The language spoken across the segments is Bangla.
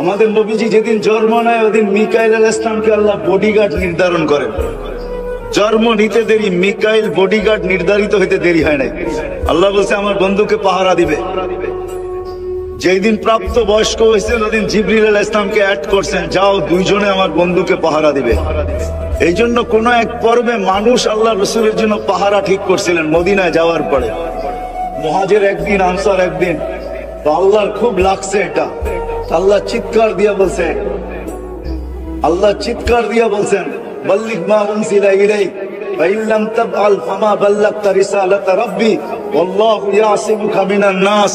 আমাদের নবীজি যেদিন জন্ম নেয় ওদিন মিকাইল আলাইহিস সালামকে আল্লাহ বডিগার্ড নির্ধারণ করেন। জন্ম নিতে দেরি, মিকাইল বডিগার্ড নির্ধারিত হইতে দেরি হয় নাই। আল্লাহ বলছে আমার বন্ধুকে পাহারা দিবে। যেই দিন প্রাপ্ত বয়স্ক হয়েছেন ওদিন জিবরিল আলাইহিস সালামকে অ্যাড করছেন, যাও দুইজনে আমার বন্ধুকে পাহারা দিবে। এই জন্য কোন এক পর্বে মানুষ আল্লাহ রসুলের জন্য পাহারা ঠিক করছিলেন মদিনায় যাওয়ার পরে। মুহাজির একদিন, আনসার একদিন। তো আল্লাহর খুব লাগছে এটা। আল্লাহ চিৎকার দিয়া বলছেন, বাল্লিগ মা উনজিলা ইলাইক ওয়া ইন লাম তাফআল ফামা বাল্লাগতা রিসালাতা রাব্বি ওয়াল্লাহু ইয়াসিমুকা মিনান নাস।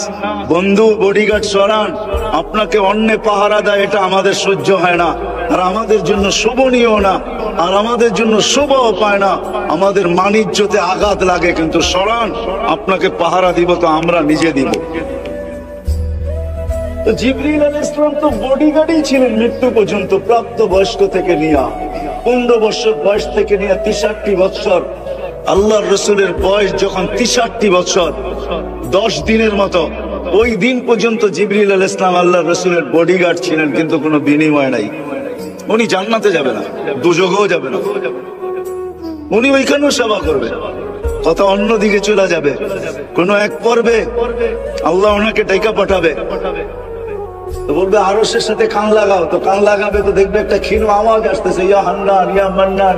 বন্ধু, বডিগার্ড সরান, আপনাকে অন্য পাহারা দেয় এটা আমাদের সহ্য হয় না, আর আমাদের জন্য শোভনীয় না, আর আমাদের জন্য শোভাও পায় না, আমাদের মানিজ্যতে আঘাত লাগে। কিন্তু সরান, আপনাকে পাহারা দিব তো আমরা নিজে দিব। তো জিবরিল আলাইহিস সালাম তো বডিগার্ডই ছিলেন মৃত্যু পর্যন্ত, প্রাপ্ত বয়স্ক থেকে নিয়ে 15 বছর বয়স থেকে নিয়ে 63 বছর। আল্লাহর রসুলের বয়স যখন 63 বছর 10 দিনের মতো, ওই দিন পর্যন্ত জিবরিল আলাইহিস সালাম আল্লাহর রসুলের বডিগার্ড ছিলেন, কিন্তু কোনো বিনিময় নাই। উনি জান্নাতে যাবে না, দুজগেও যাবে না, উনি ওইখানেও সেবা করবে, কথা অন্যদিকে চলে যাবে। কোন এক পর্বে আল্লাহ ওনাকে ডাইকা পাঠাবে, তো বলবে আরশের সাথে কান লাগাও। তো কান লাগাবে তো দেখবে একটা ক্ষীণ আওয়াজ আসতেছে, ইয়া হান্নান ইয়া মান্নান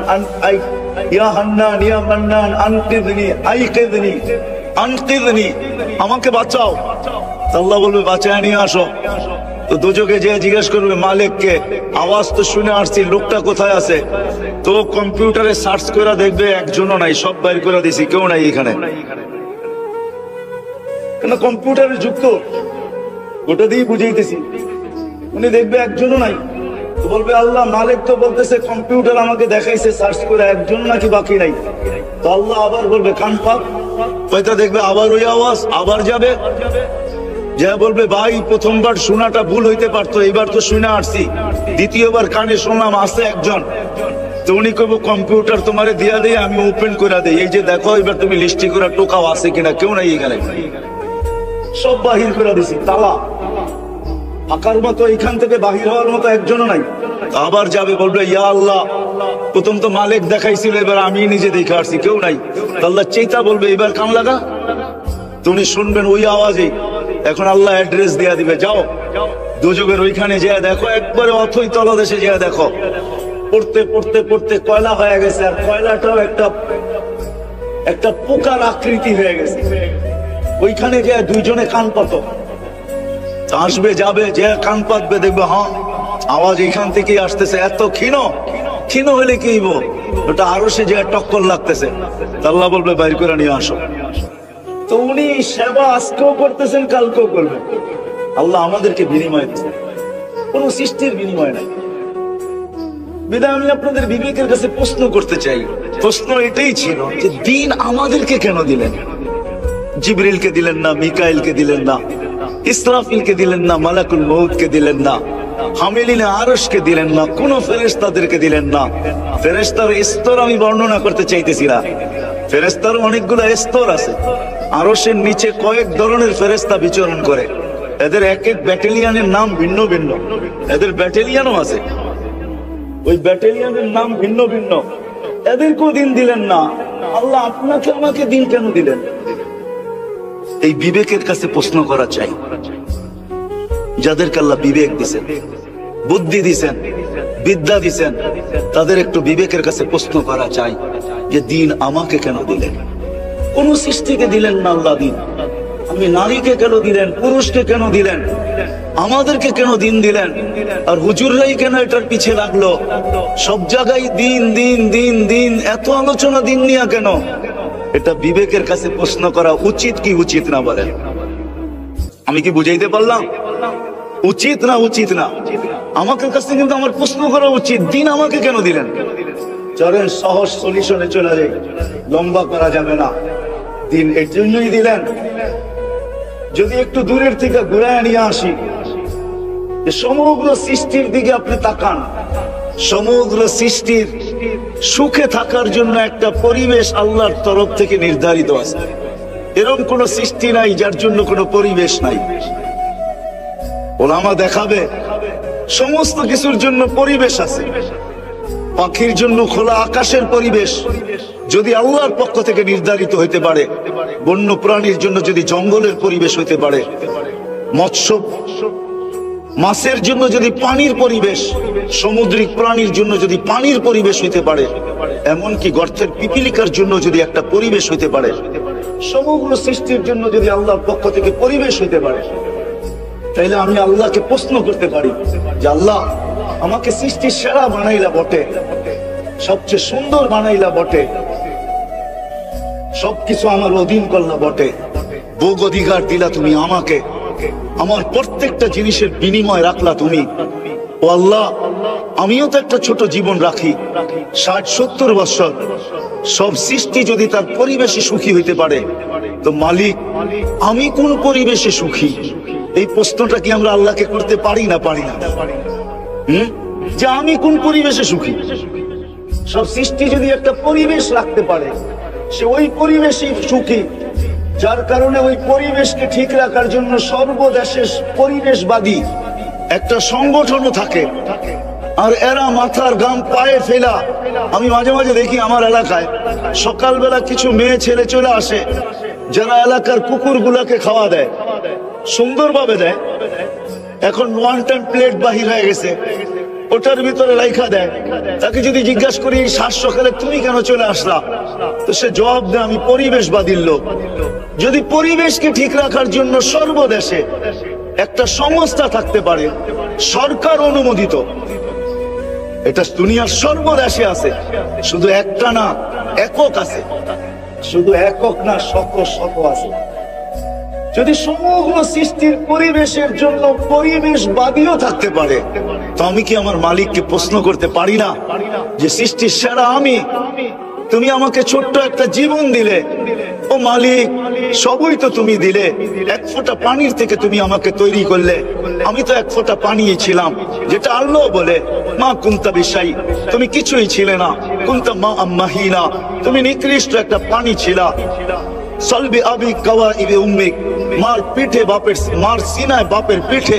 ইয়া হান্নান ইয়া মান্নান আনকিযনি আইকিযনি আনকিযনি, আমাকে বাঁচাও। আল্লাহ বলবে বাঁচায় নিয়ে আসো। তো দুজকে যে জিজ্ঞেস করবে মালিককে, আওয়াজ তো শুনে আসছি, লোকটা কোথায় আছে? তো কম্পিউটারে সার্চ করে দেখবে একজনও নাই, সব বাইর করে দিছি, কেউ নাই এখানে। কেন? কম্পিউটারে যুক্ত, ওটা দিয়ে বুঝাইতেছি। উনি দেখবে একজনও নাই, তো বলবে আল্লাহ মালিক তো বলতেছে কম্পিউটার আমাকে দেখাইছে সার্চ করে একজন নাকি বাকি নাই। তো আল্লাহ আবার বলবে কান পাক, হয়তো দেখবে আবার ওই আওয়াজ, আবার যাবে, যা বলবে ভাই প্রথমবার শোনাটা ভুল হইতে পারতো, এবার তো শুনে আসছি, দ্বিতীয়বার কানে শুনলাম আছে একজন। তো উনি কইব কম্পিউটার তোমারে দিয়া দেই, আমি ওপেন করে দেই, এই যে দেখো এবার তুমি লিস্টি করে টোকাও আছে কিনা, কেউ নাই এখানে, সব বাহির করে দিছি, তালা ফাঁকার মতো, এখান থেকে বাহির হওয়ার মতো একজনও নাই। আবার যাবে, বলবে ইয়া আল্লাহ প্রথম তো মালিক দেখাইছিল, এবার আমি নিজে দেখে আসছি, কেউ নাই। আল্লাহ চেতা বলবে এবার কান লাগা, তুমি শুনবেন ওই আওয়াজে। এখন আল্লাহ অ্যাড্রেস দিয়া দিবে, যাও দুজকের ওইখানে যা দেখো, একবারে অথই তলদেশে যা দেখো। পড়তে পড়তে পড়তে কয়লা হয়ে গেছে, আর কয়লাটাও একটা পোকার আকৃতি হয়ে গেছে। ওইখানে যে দুইজনে কান পাতো, আসবে যাবে, যে কান পাতবে দেখবে হ্যাঁ আওয়াজ এখান থেকেই আসতেছে। এত ক্ষীণ হলে কি ওটা আরো সে যে টক্কর লাগতেছে। আল্লাহ বলবে বাইর করে নিয়ে আসো। তো উনি সেবা আজকেও করতেছেন, কালকেও করবেন। আল্লাহ আমাদেরকে বিনিময় দিচ্ছেন, কোন সৃষ্টির বিনিময় নাই। বিধায় আমি আপনাদের বিবেকের কাছে প্রশ্ন করতে চাই। প্রশ্ন এটাই ছিল যে দিন আমাদেরকে কেন দিলেন? জিবরিলকে দিলেন না, মিকাইলকে দিলেন না, ইসরাফিলকে দিলেন না, মালাকুল মউতকে দিলেন না, হামিলিনে আরশকে দিলেন না, কোন ফেরেশতাদেরকে দিলেন না। ফেরেশতার স্তর আমি বর্ণনা করতে চাইতেছি না, ফেরেশতার অনেকগুলো স্তর আছে। আরশের নিচে কয়েক ধরনের ফেরেশতা বিচরণ করে, এদের এক এক ব্যাটালিয়নের নাম ভিন্ন ভিন্ন, এদের ব্যাটালিয়নও আছে, ওই ব্যাটালিয়নের নাম ভিন্ন ভিন্ন। এদেরকেও দিন দিলেন না। আল্লাহ আপনাকে আমাকে দিন কেন দিলেন? এই বিবেকের কাছে প্রশ্ন করা চাই। যাদেরকে আল্লাহ বিবেক দিছেন, বুদ্ধি দিছেন, বিদ্যা দিছেন, তাদের একটু বিবেকের কাছে প্রশ্ন করা চাই যে দিন আমাকে কেন দিলেন? কোন সৃষ্টিকে দিলেন না আল্লাহ দিন। আপনি নারীকে কেন দিলেন? পুরুষকে কেন দিলেন? আমাদেরকে কেন দিন দিলেন? আর হুজুররাই কেন এটার পিছে লাগলো? সব জায়গায় দিন দিন দিন দিন, এত আলোচনা দিন নিয়ে কেন? এটা বিবেকের কাছে প্রশ্ন করা উচিত কি উচিত না বলেন? আমি কি বুঝাইতে পারলাম? উচিত না উচিত না? আমাকে কাছে কিন্তু আমার প্রশ্ন করা উচিত, দিন আমাকে কেন দিলেন? চলেন সহজ সলিউশনে চলে যাই, লম্বা করা যাবে না। দিন এর জন্যই দিলেন। যদি একটু দূরের থেকে ঘুরায় নিয়ে আসি, সমগ্র সৃষ্টির দিকে আপনি তাকান, সমগ্র সৃষ্টির সুখে থাকার জন্য একটা পরিবেশ আল্লাহর তরফ থেকে নির্ধারিত আছে। এরকম কোন সৃষ্টি নাই যার জন্য কোনো পরিবেশ নাই। ওলামা দেখাবে সমস্ত কিছুর জন্য পরিবেশ আছে। পাখির জন্য খোলা আকাশের পরিবেশ যদি আল্লাহর পক্ষ থেকে নির্ধারিত হইতে পারে, বন্য প্রাণীর জন্য যদি জঙ্গলের পরিবেশ হইতে পারে, মৎস্য মাছের জন্য যদি পানির পরিবেশ, সামুদ্রিক প্রাণীর জন্য যদি পানির পরিবেশ হইতে পারে, এমনকি গর্তের পিপিলিকার জন্য যদি একটা পরিবেশ হইতে পারে, সমগ্র সৃষ্টির জন্য যদি আল্লাহর পক্ষ থেকে পরিবেশ হইতে পারে, তাইলে আমি আল্লাহকে প্রশ্ন করতে পারি যে আল্লাহ আমাকে সৃষ্টির সেরা বানাইলা বটে, সবচেয়ে সুন্দর বানাইলা বটে, সবকিছু আমার অধীন করলা বটে, ভোগ অধিকার দিলা তুমি আমাকে, আমার প্রত্যেকটা জিনিসের বিনিময় রাখলা তুমি। ও আল্লাহ, আমিও তো একটা ছোট জীবন রাখি, 60-70 বছর। সব সৃষ্টি যদি তার পরিবেশে সুখী হইতে পারে, তো মালিক আমি কোন পরিবেশে সুখী? এই প্রশ্নটা কি আমরা আল্লাহকে করতে পারি না? পারি না। যে আমি কোন পরিবেশে সুখী? সব সৃষ্টি যদি একটা পরিবেশ রাখতে পারে, সে ওই পরিবেশেই সুখী, যার কারণে ওই পরিবেশকে ঠিক রাখার জন্য সর্বদেশে পরিবেশবাদী একটা সংগঠনও থাকে। আর এরা মাথার গাম পায়ে ফেলা, আমি মাঝে মাঝে দেখি আমার এলাকায় সকালবেলা কিছু মেয়ে ছেলে চলে আসে, যারা এলাকার কুকুরগুলাকে খাওয়া দেয়, সুন্দরভাবে দেয়। এখন 1 টাইম প্লেট বাহির হয়ে গেছে, ওটার ভিতরে রাইখা দেয়। তাকে যদি জিজ্ঞাসা করি সাত সকালে তুমি কেন চলে আসলা, তো সে জবাব দেয় আমি পরিবেশবাদীর লোক। যদি পরিবেশকে ঠিক রাখার জন্য সর্বদেশে একটা সংস্থা থাকতে পারে, সরকার অনুমোদিত, এটা দুনিয়ার সর্বদেশে আছে, শুধু একটা না, একক আছে, শুধু একক না, শত শত আছে। যদি সমগ্র সৃষ্টির পরিবেশের জন্য পরিবেশবাদীও থাকতে পারে, তো আমি কি আমার মালিককে প্রশ্ন করতে পারি না যে সৃষ্টির সেরা আমি, তুমি আমাকে ছোট্ট একটা জীবন দিলে, ও মালিক সবই তো তুমি দিলে, এক ফোঁটা পানির থেকে তুমি আমাকে তৈরি করলে, আমি তো এক ফোঁটা পানি ছিলাম, যেটা আল্লাহ বলে মা কুন্তা বিশাই, তুমি কিছুই ছিলে না, কুন্তা মা আম্মাহিনা, তুমি নিকৃষ্ট একটা পানি ছিলা। সলবি আবি কাওয়াইবে উম্মিক, মার পিঠে বাপের, মার সিনায় বাপের পিঠে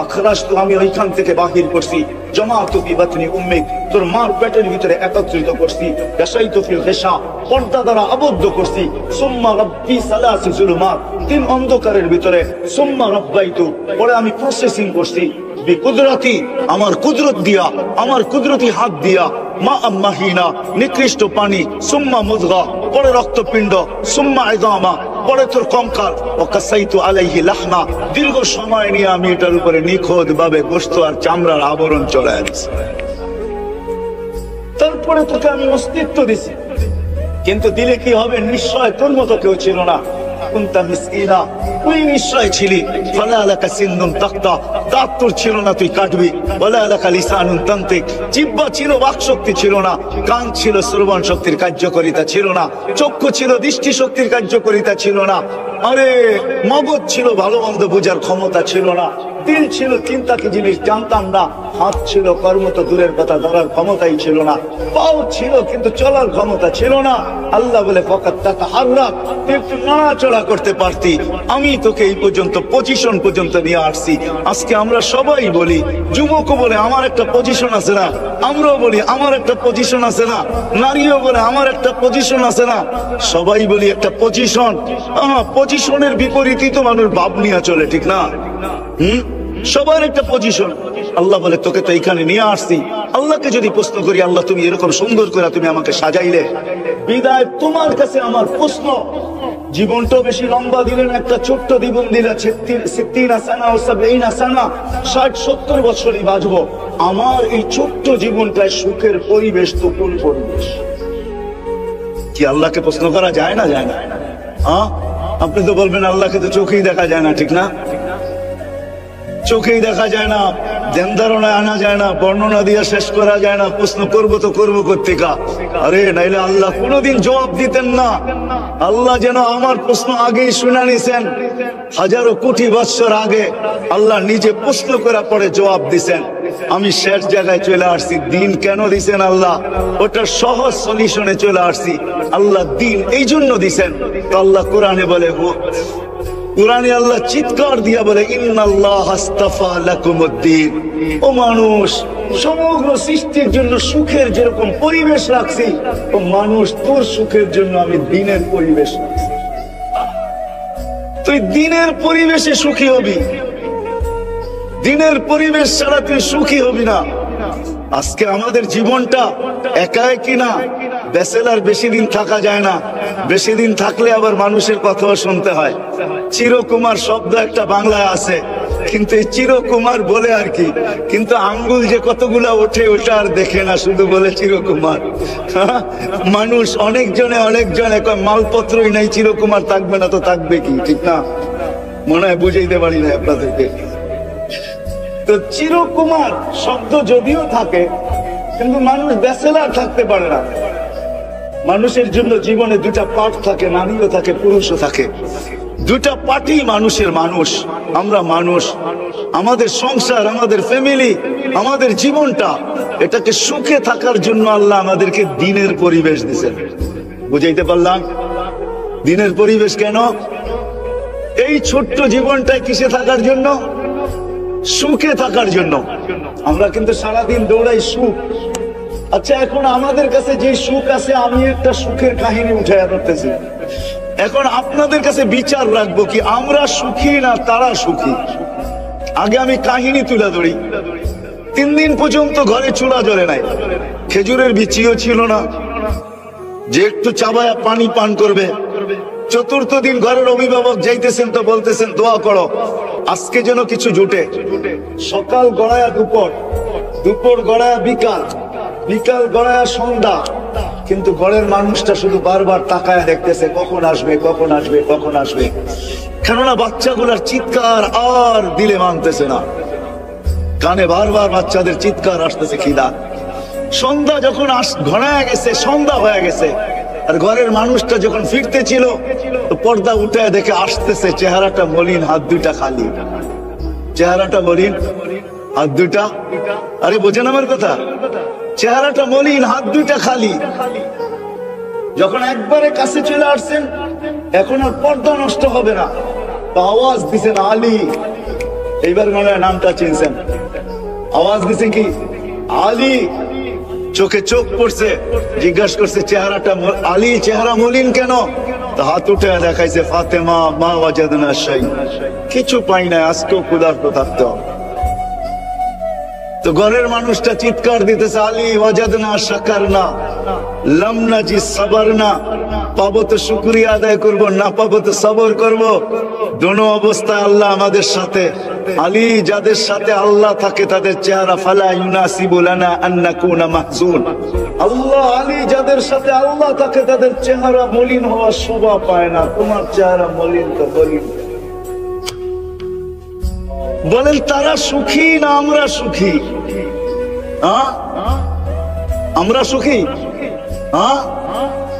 আখরাজ তো আমি ওইখান থেকে বাহির করছি, জমাতু ফি বাতনি উম্মিক, তোর মার পেটের ভিতরে একত্রিত করছি, গাসাইতু ফিল গিশা, পর্দা দ্বারা আবদ্ধ করছি, সুম্মা রাব্বি সালাসি জুলুমাত, 3 অন্ধকারের ভিতরে, সুম্মা রাব্বাইতু, পরে আমি প্রসেসিং করছি, বিকুদরতি, আমার কুদরত দিয়া, আমার কুদরতি হাত দিয়া, মা আম্মাহিনা, নিকৃষ্ট পানি, সুম্মা মুদগা, পরে রক্তপিণ্ড, সুম্মা ইদামা, পরে তোর কঙ্কাল, ও কাসাইতু আলাইহি লাহমা, দীর্ঘ সময় নিয়ে আমি এটার উপরে নিখুঁত ভাবে গোশত আর চামড়ার আবরণ চলে আসছে। তারপরে তোকে আমি অস্তিত্ব দিছি, কিন্তু দিলে কি হবে? নিশ্চয় তোর মতো কেউ ছিল না, কুনতা মিসকিনা, তুই নিশ্চয় ছিলি, ফালা লাকা সিন্দুন তাক্তা, দাঁত তোর ছিল না তুই কাটবি, ওয়ালা লাকা লিসানুন তান্তিক, জিহ্বা ছিল বাক শক্তি ছিল না, কান ছিল শ্রবণ শক্তির কার্যকারিতা ছিল না, চক্ষু ছিল দৃষ্টি শক্তির কার্যকারিতা ছিল না, আরে মগজ ছিল ভালো মন্দ বোঝার ক্ষমতা ছিল না, দিল ছিল চিন্তা কি জিনিস জানতাম না, হাত ছিল কর্ম তো দূরের কথা ধরার ক্ষমতাই ছিল না, পাও ছিল কিন্তু চলার ক্ষমতা ছিল না। আল্লাহ বলে ফকাত তাতাহাররাক, তুই একটু নড়াচড়া করতে পারতি, আমি তোকে এই পর্যন্ত পজিশন পর্যন্ত নিয়ে আসছি। আজকে আমরা সবাই বলি, যুবকও বলে আমার একটা পজিশন আছে না, আমরাও বলি আমার একটা পজিশন আছে না, নারীও বলে আমার একটা পজিশন আছে না, সবাই বলি একটা পজিশন। পজিশনের বিপরীতই তো মানুষ ভাব নিয়ে চলে, ঠিক না? সবার একটা পজিশন। আল্লাহ বলে তোকে তো এইখানে নিয়ে আসছি, আল্লাহকে যদি প্রশ্ন করি আল্লাহ তুমি এরকম সুন্দর করে তুমি আমাকে সাজাইলে, বিদায় তোমার কাছে আমার প্রশ্ন, জীবনটাও বেশি লম্বা দিলেন, একটা ছোট্ট জীবন দিলে 60-70 বছরই বাঁচবো, আমার এই ছোট্ট জীবনটায় সুখের পরিবেশ তো কোন পরিবেশ? কি আল্লাহকে প্রশ্ন করা যায় না? যায় না? আপনি তো বলবেন আল্লাহকে তো চোখেই দেখা যায় না, ঠিক না? চোখেই দেখা যায় না, ধ্যান ধারণায় আনা যায় না, বর্ণনা দিয়ে শেষ করা যায় না, প্রশ্ন করবো তো করবো কোত্থেকা? আরে নাইলে আল্লাহ কোনোদিন জবাব দিতেন না। আল্লাহ যেন আমার প্রশ্ন আগেই শুনে নিছেন, হাজারো কোটি বৎসর আগে আল্লাহ নিজে প্রশ্ন করা পরে জবাব দিছেন। আমি শেষ জায়গায় চলে আসছি। দিন কেন দিছেন আল্লাহ? ওটার সহজ সলিউশনে চলে আসছি। আল্লাহ দিন এই জন্য দিছেন, তো আল্লাহ কোরআনে বলে কুরআনে আল্লাহ চিৎকার দিয়া বলে ইন্নাল্লাহ আস্তাফা লাকুমুদ্দিন। ও মানুষ, সমগ্র সৃষ্টির জন্য সুখের যেরকম পরিবেশ রাখছি, ও মানুষ তোর সুখের জন্য আমি দিনের পরিবেশ রাখছি। তুই দিনের পরিবেশে সুখী হবি, দিনের পরিবেশ ছাড়া তুই সুখী হবি না। আজকে আমাদের জীবনটা একা একই না, ব্যাচেলার বেশি দিন থাকা যায় না, বেশি দিন থাকলে আবার মানুষের কথাও শুনতে হয়। চিরকুমার শব্দ একটা বাংলায় আছে, কিন্তু এই চিরকুমার বলে আর কি, কিন্তু আঙ্গুল যে কতগুলা ওঠে ওটা আর দেখে না, শুধু বলে চিরকুমার। মানুষ অনেকজনে মালপত্রই নাই, চিরকুমার থাকবে না তো থাকবে কি, ঠিক না? মনে হয় বুঝাইতে পারি না আপনাদেরকে। তো চিরকুমার শব্দ যদিও থাকে, কিন্তু মানুষ ব্যাচেলার থাকতে পারে না। মানুষের জন্য জীবনে দুটা পার্ট থাকে, নারীও থাকে, পুরুষও থাকে। দুটা পার্টই মানুষের। মানুষ, আমরা মানুষ, আমাদের সংসার, আমাদের ফ্যামিলি, আমাদের জীবনটা, এটাকে সুখে থাকার জন্য আল্লাহ আমাদেরকে দিনের পরিবেশ দিয়েছেন। বুঝাইতে পারলাম? দিনের পরিবেশ কেন? এই ছোট্ট জীবনটায় কিসে থাকার জন্য? সুখে থাকার জন্য। আমরা কিন্তু সারাদিন দৌড়াই সুখ। আচ্ছা, এখন আমাদের কাছে যে সুখ আছে, আমি একটা সুখের কাহিনী উঠে ধরতেছি। এখন আপনাদের কাছে বিচার রাখবো কি আমরা সুখী না তারা সুখী। আগে আমি কাহিনী তুলে ধরি। 3 দিন পর্যন্ত ঘরে চুলা জ্বলে নাই, খেজুরের বিচিও ছিল না যে একটু চাবায়া পানি পান করবে। 4র্থ দিন ঘরের অভিভাবক যাইতেছেন তো বলতেছেন দোয়া করো আজকে যেন কিছু জুটে। সকাল গড়ায়া দুপুর, দুপুর গড়ায়া বিকাল, বিকাল গড়ায়া সন্ধ্যা, কিন্তু ঘরের মানুষটা শুধু বারবার তাকায় দেখতেছে কখন আসবে, কখন আসবে, কখন আসবে। কেননা বাচ্চাগুলার চিৎকার আর দিলে মানতেছে না, কানে বারবার বাচ্চাদের চিৎকার আসতেছে, খিদা। সন্ধ্যা যখন ঘনায় গেছে, সন্ধ্যা হয়ে গেছে, আর ঘরের মানুষটা যখন ফিরতে ছিল তো পর্দা উঠে দেখে আসতেছে, চেহারাটা মলিন, হাত দুইটা খালি। চেহারাটা মলিন, হাত দুইটা, আরে বোঝেন আমার কথা? চেহারাটা মলিন, হাত দুইটা খালি। যখন একবারে কাছে চলে আসছেন, এখন আর পর্দা নষ্ট হবে না, তো আওয়াজ দিছেন আলী। এইবার মনে হয় নামটা চিনছেন। আওয়াজ দিছেন কি আলী, চোখে চোখ পড়ছে, জিজ্ঞাসা করছে চেহারাটা আলী, চেহারা মলিন কেন? তো হাত উঠে দেখাইছে ফাতেমা মা ওয়াজাদনা শাই, কিছু পাই না, আজকেও ক্ষুধার্ত থাকতে হবে। তো ঘরের মানুষটা চিৎকার দিতেছে আলী ওয়াজাদনা শাকারনা লাম নাজি সাবারনা, পাবো তো শুকরিয়া আদায় করব, না পাবো তো সবর করব। দোনো অবস্থায় আল্লাহ আমাদের সাথে। আলী, যাদের সাথে আল্লাহ থাকে তাদের চেহারা ফালা ইউনাসিবু লানা আন নাকুনা মাহজুন। আল্লাহ আলী, যাদের সাথে আল্লাহ থাকে তাদের চেহারা মলিন হওয়ার শোভা পায় না। তোমার চেহারা মলিন তো মলিন। বলেন তারা সুখী না আমরা সুখী? আমরা সুখী?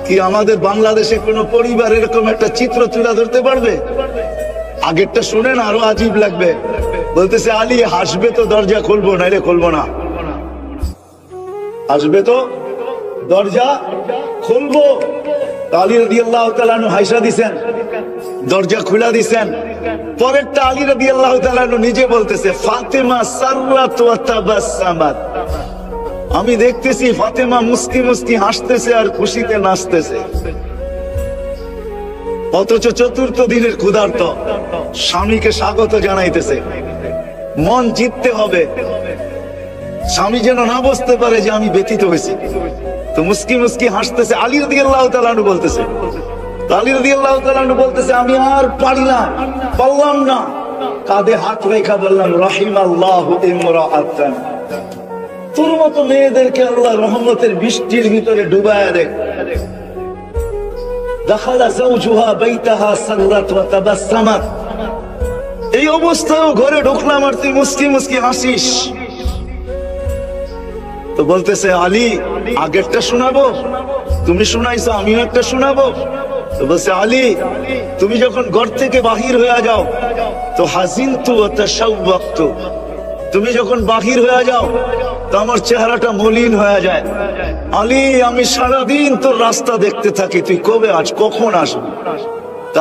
কি আমাদের বাংলাদেশে কোন পরিবার এরকম একটা চিত্র তুলে ধরতে পারবে? আগেরটা শুনেন, আরো আজীব লাগবে। বলতেছে আলী হাসবে তো দরজা খুলবো, নাইলে খুলবো না। আসবে তো দরজা খুলবো। আলী রাদিয়াল্লাহু তাআলা আনহু হাইসা দিছেন, দরজা খুলা দিছেন। পরেরটা আলী রাদিয়াল্লাহু তাআলা আনহু নিজে বলতেছে ফাতেমা সাররাত ওয়া তাবাসসামাত, আমি দেখতেছি ফাতেমা মুস্কি মুস্কি হাসতেছে আর খুশিতে নাচতেছে। অথচ 4র্থ দিনের ক্ষুধার্ত স্বামীকে স্বাগত জানাইতেছে। মন জিততে হবে, স্বামী যেন না বুঝতে পারে যে আমি ব্যথিত হয়েছি। তো মুস্কি মুস্কি হাসতেছে। আলী রাদিয়াল্লাহু তাআলা আনহু বলতেছে, আলী রাদিয়াল্লাহু তাআলা আনহু বলতেছে আমি আর পারি না, পারলাম না। কাঁধে হাত রেখা বললাম রাহিমাল্লাহু ইমরাআতান, তোর মতো মেয়েদেরকে আল্লাহ রহমতের বৃষ্টির ভিতরে ডুবায়া দেখ। দাখালা যাওজুহা বাইতাহা সাররাত ওয়া তাবাসসামাত, এই অবস্থায় ঘরে ঢুকলাম আর তুই মুস্কি মুস্কি হাসিস। তো বলতেছে আলী আগেরটা শোনাবো, তুমি শোনাইছো আমিও একটা শোনাবো। তো বলছে আলী তুমি যখন ঘর থেকে বাহির হয়ে যাও তো হাজিনতু ওয়া তাশাওয়াকতু, তুমি যখন বাহির হয়ে যাও তো আমার চেহারাটা মলিন হয়ে যায়। আলী আমি সারাদিন তোর রাস্তা দেখতে থাকি, তুই কবে আজ কখন আসবি?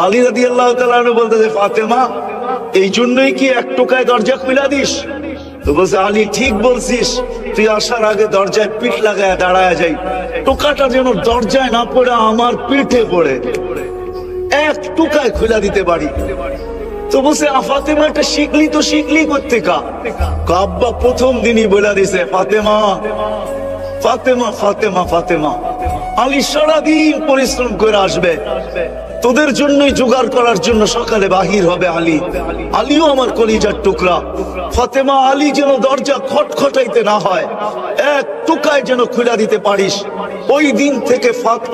আলী রাদিয়াল্লাহু তাআলা আনহু বলতেছে, ফাতেমা এই জন্যই কি এক টোকায় দরজা খুলে দিস? তো বলছে, আলী ঠিক বলছিস, তুই আসার আগে দরজায় পিঠ লাগায় দাঁড়ায় যাই, টোকাটা যেন দরজায় না পড়ে আমার পিঠে পড়ে, এক টোকায় খুলে দিতে পারি। তো বলছে, ফাতেমা এটা শিখলি করতে কা? আব্বা প্রথম দিনই বলে দিছে, ফাতেমা ফাতেমা ফাতেমা ফাতেমা। আলী সারাদিন পরিশ্রম করে আসবে, তোদের জন্যই জোগাড় করার জন্য সকালে বাহির হবে আলী। আলীও আমার কলিজার টুকরা। ফাতেমা, আলী যেন দরজা খটখটাইতে না হয়, এক টুকায় যেন খুলে দিতে পারিস। ওই দিন থেকে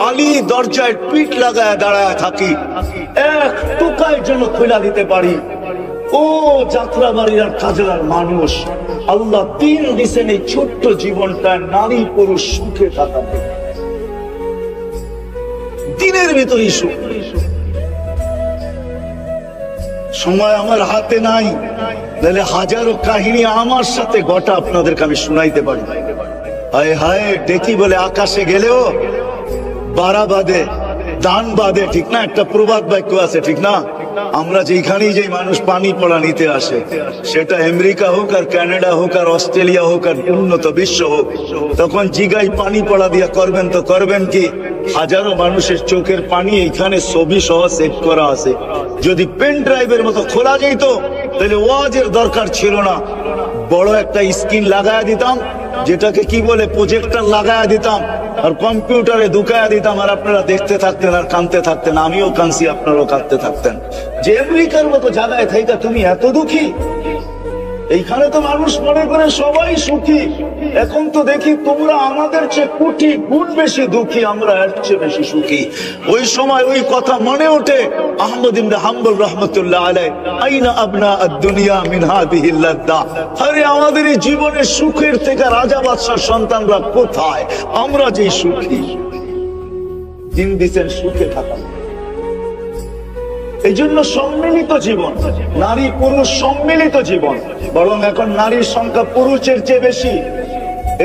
আলী দরজায় পিঠ লাগায় দাঁড়ায় থাকি, এক টুকায় যেন খুলে দিতে পারি। ও যাত্রাবাড়ির আর কাজলার মানুষ, আল্লাহ দিন দিছেন এই ছোট্ট জীবনটা নারী পুরুষ সুখে কাটাবে, দিনের ভিতরেই সুখ। সময় আমার হাতে নাই, তাহলে হাজারো কাহিনী আমার সাথে গোটা আপনাদেরকে আমি শুনাইতে পারি। হায় হায় ডেকি বলে আকাশে গেলেও বাড়া বাঁধে দান বাঁধে, ঠিক না? একটা প্রবাদ বাক্য আছে, ঠিক না? আমরা যেখানেই যে মানুষ পানি পড়া নিতে আসে, সেটা আমেরিকা হোক আর কানাডা হোক আর অস্ট্রেলিয়া হোক আর উন্নত বিশ্ব হোক, তখন জিগাই পানি পড়া দিয়া করবেন তো করবেন কি? হাজারো মানুষের চোখের পানি এইখানে ছবি সহ সেট করা আছে। যদি পেন ড্রাইভের মতো খোলা যেত তাহলে ওয়াজের দরকার ছিল না, বড় একটা স্ক্রিন লাগায়া দিতাম, যেটাকে কি বলে প্রজেক্টর লাগায়া দিতাম, আর কম্পিউটারে ঢুকায়া দিতাম, আর আপনারা দেখতে থাকতেন আর কাঁদতে থাকতেন। আমিও কাঁদছি, আপনারাও কাঁদতে থাকতেন। যে আমেরিকার মতো জায়গায় থাইকা তুমি এত দুঃখী, এইখানে তো মানুষ মনে করে সবাই সুখী। এখন তো দেখি তোমরা আমাদের চেয়ে কোটি গুণ বেশি দুঃখী, আমরা এর চেয়ে বেশি সুখী। ওই সময় ওই কথা মনে ওঠে আহমদ ইবনে হাম্বল রাহমাতুল্লাহ আলাইহি, আইনা আবনা আদ-দুনিয়া মিন হাদিহি লাদ্দা। আরে আমাদের এই জীবনের সুখের থেকে রাজা বাদশার সন্তানরা কোথায়? আমরা যে সুখী, দিন দিছেন সুখে থাকা। এই জন্য সম্মিলিত জীবন, নারী পুরুষ সম্মিলিত জীবন, বরং এখন নারীর সংখ্যা পুরুষের চেয়ে বেশি।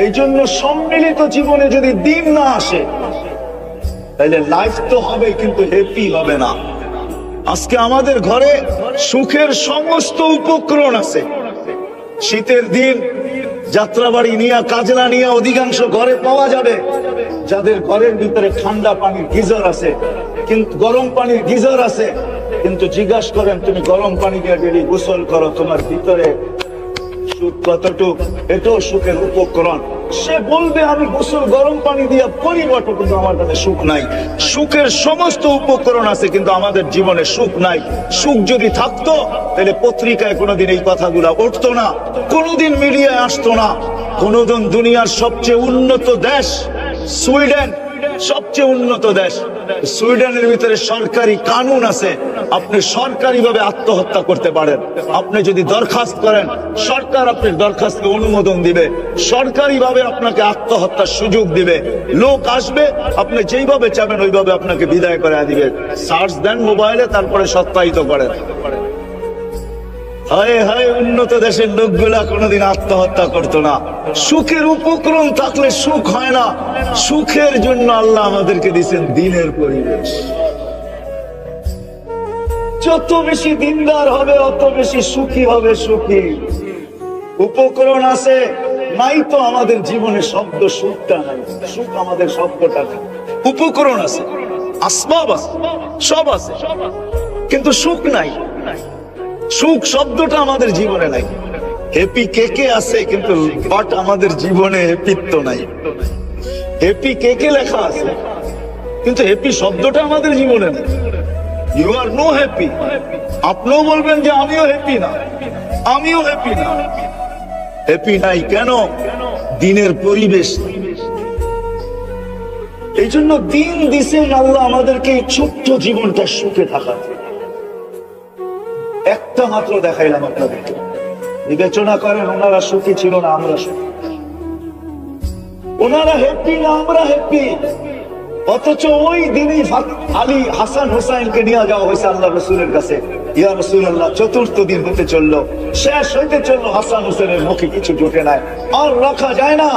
এই জন্য সম্মিলিত জীবনে যদি দিন না আসে, তাহলে লাইফ তো হবে কিন্তু হ্যাপি হবে না। আজকে আমাদের ঘরে সুখের সমস্ত উপকরণ আছে। শীতের দিন যাত্রাবাড়ি নিয়ে, কাজলা নিয়ে অধিকাংশ ঘরে পাওয়া যাবে, যাদের ঘরের ভিতরে ঠান্ডা পানির গিজার আছে, কিন্তু গরম পানির গিজার আছে, কিন্তু জিজ্ঞাসা করেন তুমি গরম পানি দিয়ে ডেলি গোসল করো, তোমার ভিতরে সুখ কতটুক? এটাও সুখের উপকরণ। সে বলবে আমি গোসল গরম পানি দিয়ে করি বটে, কিন্তু আমার কাছে সুখ নাই। সুখের সমস্ত উপকরণ আছে, কিন্তু আমাদের জীবনে সুখ নাই। সুখ যদি থাকতো তাহলে পত্রিকায় কোনোদিন এই কথাগুলা উঠতো না, কোনোদিন মিডিয়ায় আসতো না। কোনোদিন দুনিয়ার সবচেয়ে উন্নত দেশ সুইডেন, সবচেয়ে উন্নত দেশ, সুইডেনের ভিতরে সরকারি কানুন আছে, আপনি সরকারি ভাবে আত্মহত্যা করতে পারেন। আপনি যদি দরখাস্ত করেন, সরকার আপনার দরখাস্তকে অনুমোদন দিবে, সরকারি ভাবে আপনাকে আত্মহত্যার সুযোগ দিবে। লোক আসবে, আপনি যেইভাবে চাবেন ওইভাবে আপনাকে বিদায় করে দিবে। সার্চ দেন মোবাইলে, তারপরে সত্যায়িত করেন। হায় হায়, উন্নত দেশের লোকগুলা কোনোদিন আত্মহত্যা করতো না। সুখের উপকরণ থাকলে সুখ হয় না। সুখের জন্য আল্লাহ আমাদেরকে দিয়েছেন দিনের পরিবেশ। যত বেশি দিনদার হবে অত বেশি সুখী হবে। সুখী উপকরণ আছে, নাই তো আমাদের জীবনে শব্দ সুখটা নাই। সুখ আমাদের শব্দটা নাই, উপকরণ আছে, আসবাব আছে, সব আছে, কিন্তু সুখ নাই। সুখ শব্দটা আমাদের জীবনে নাই। হ্যাপি কেকে আছে, কিন্তু বাট আমাদের জীবনে হ্যাপিত্ব নাই। হ্যাপি কেকে লেখা আছে, কিন্তু হ্যাপি শব্দটা আমাদের জীবনে নেই। You are no happy. আপনিও বলবেন যে আমিও হ্যাপি না, আমিও হ্যাপি না। হ্যাপি নাই কেন? দিনের পরিবেশ। এই জন্য দিন দিছেন আল্লাহ আমাদেরকে এই ছোট্ট জীবনটা সুখে থাকা। একটা মাত্র দেখাইলাম আপনাদেরকে, বিবেচনা করেন ওনারা সুখী ছিল না আমরা সুখী, ওনারা হ্যাপি না আমরা হ্যাপি। অথচ ওই দিনই আলী হাসান হোসাইনকে নিয়ে যাওয়া হয়েছে আল্লাহ রসুলের কাছে। ইয়া রাসূলুল্লাহ, চতুর্থ দিন হতে চললো, শেষ হইতে চললো, হাসান হোসেনের মুখে কিছু জোটে নাই, আর রাখা যায় না।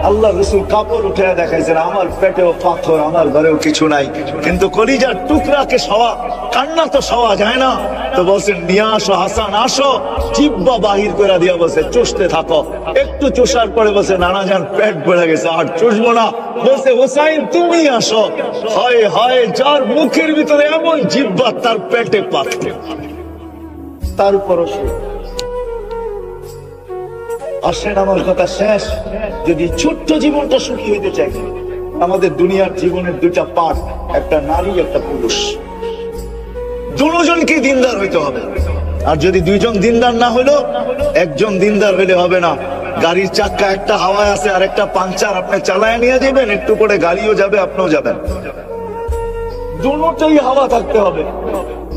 আল্লাহ রাসূল কাপড় উঠে দেখাইছেন, আমার পেটেও পাথর, আমার ঘরেও কিছু নাই, কিন্তু কলিজার টুকরাকে সওয়া, কান্না তো সওয়া যায় না। তো বলছেন, নিয়ে আসো হাসান, আসো। জিহ্বা বাহির করে দিয়া বলছে, চুষতে থাকো। একটু চুষার পরে বলছে, নানা যান পেট ভরে গেছে, আর চুষবো না। বলছে, হোসাইন তুমি আসো। হয় হয়, যার মুখের ভিতরে এমন জিহ্বা, তার পেটে পাথর। তার উপরও আসেন, আমার কথা শেষ। যদি ছোট্ট জীবনটা সুখী হইতে চাই, আমাদের দুনিয়ার জীবনের দুটা পার্ট, একটা নারী, একটা পুরুষ, দুজনকে দিনদার হইতে হবে। আর যদি দুইজন দিনদার না হইলো, একজন দিনদার হইলে হবে না। গাড়ির চাক্কা একটা হাওয়ায় আছে আর একটা পাঞ্চার, আপনি চালায় নিয়ে যাবেন, একটু পরে গাড়িও যাবে, আপনিও যাবেন। দুটোই হাওয়া থাকতে হবে,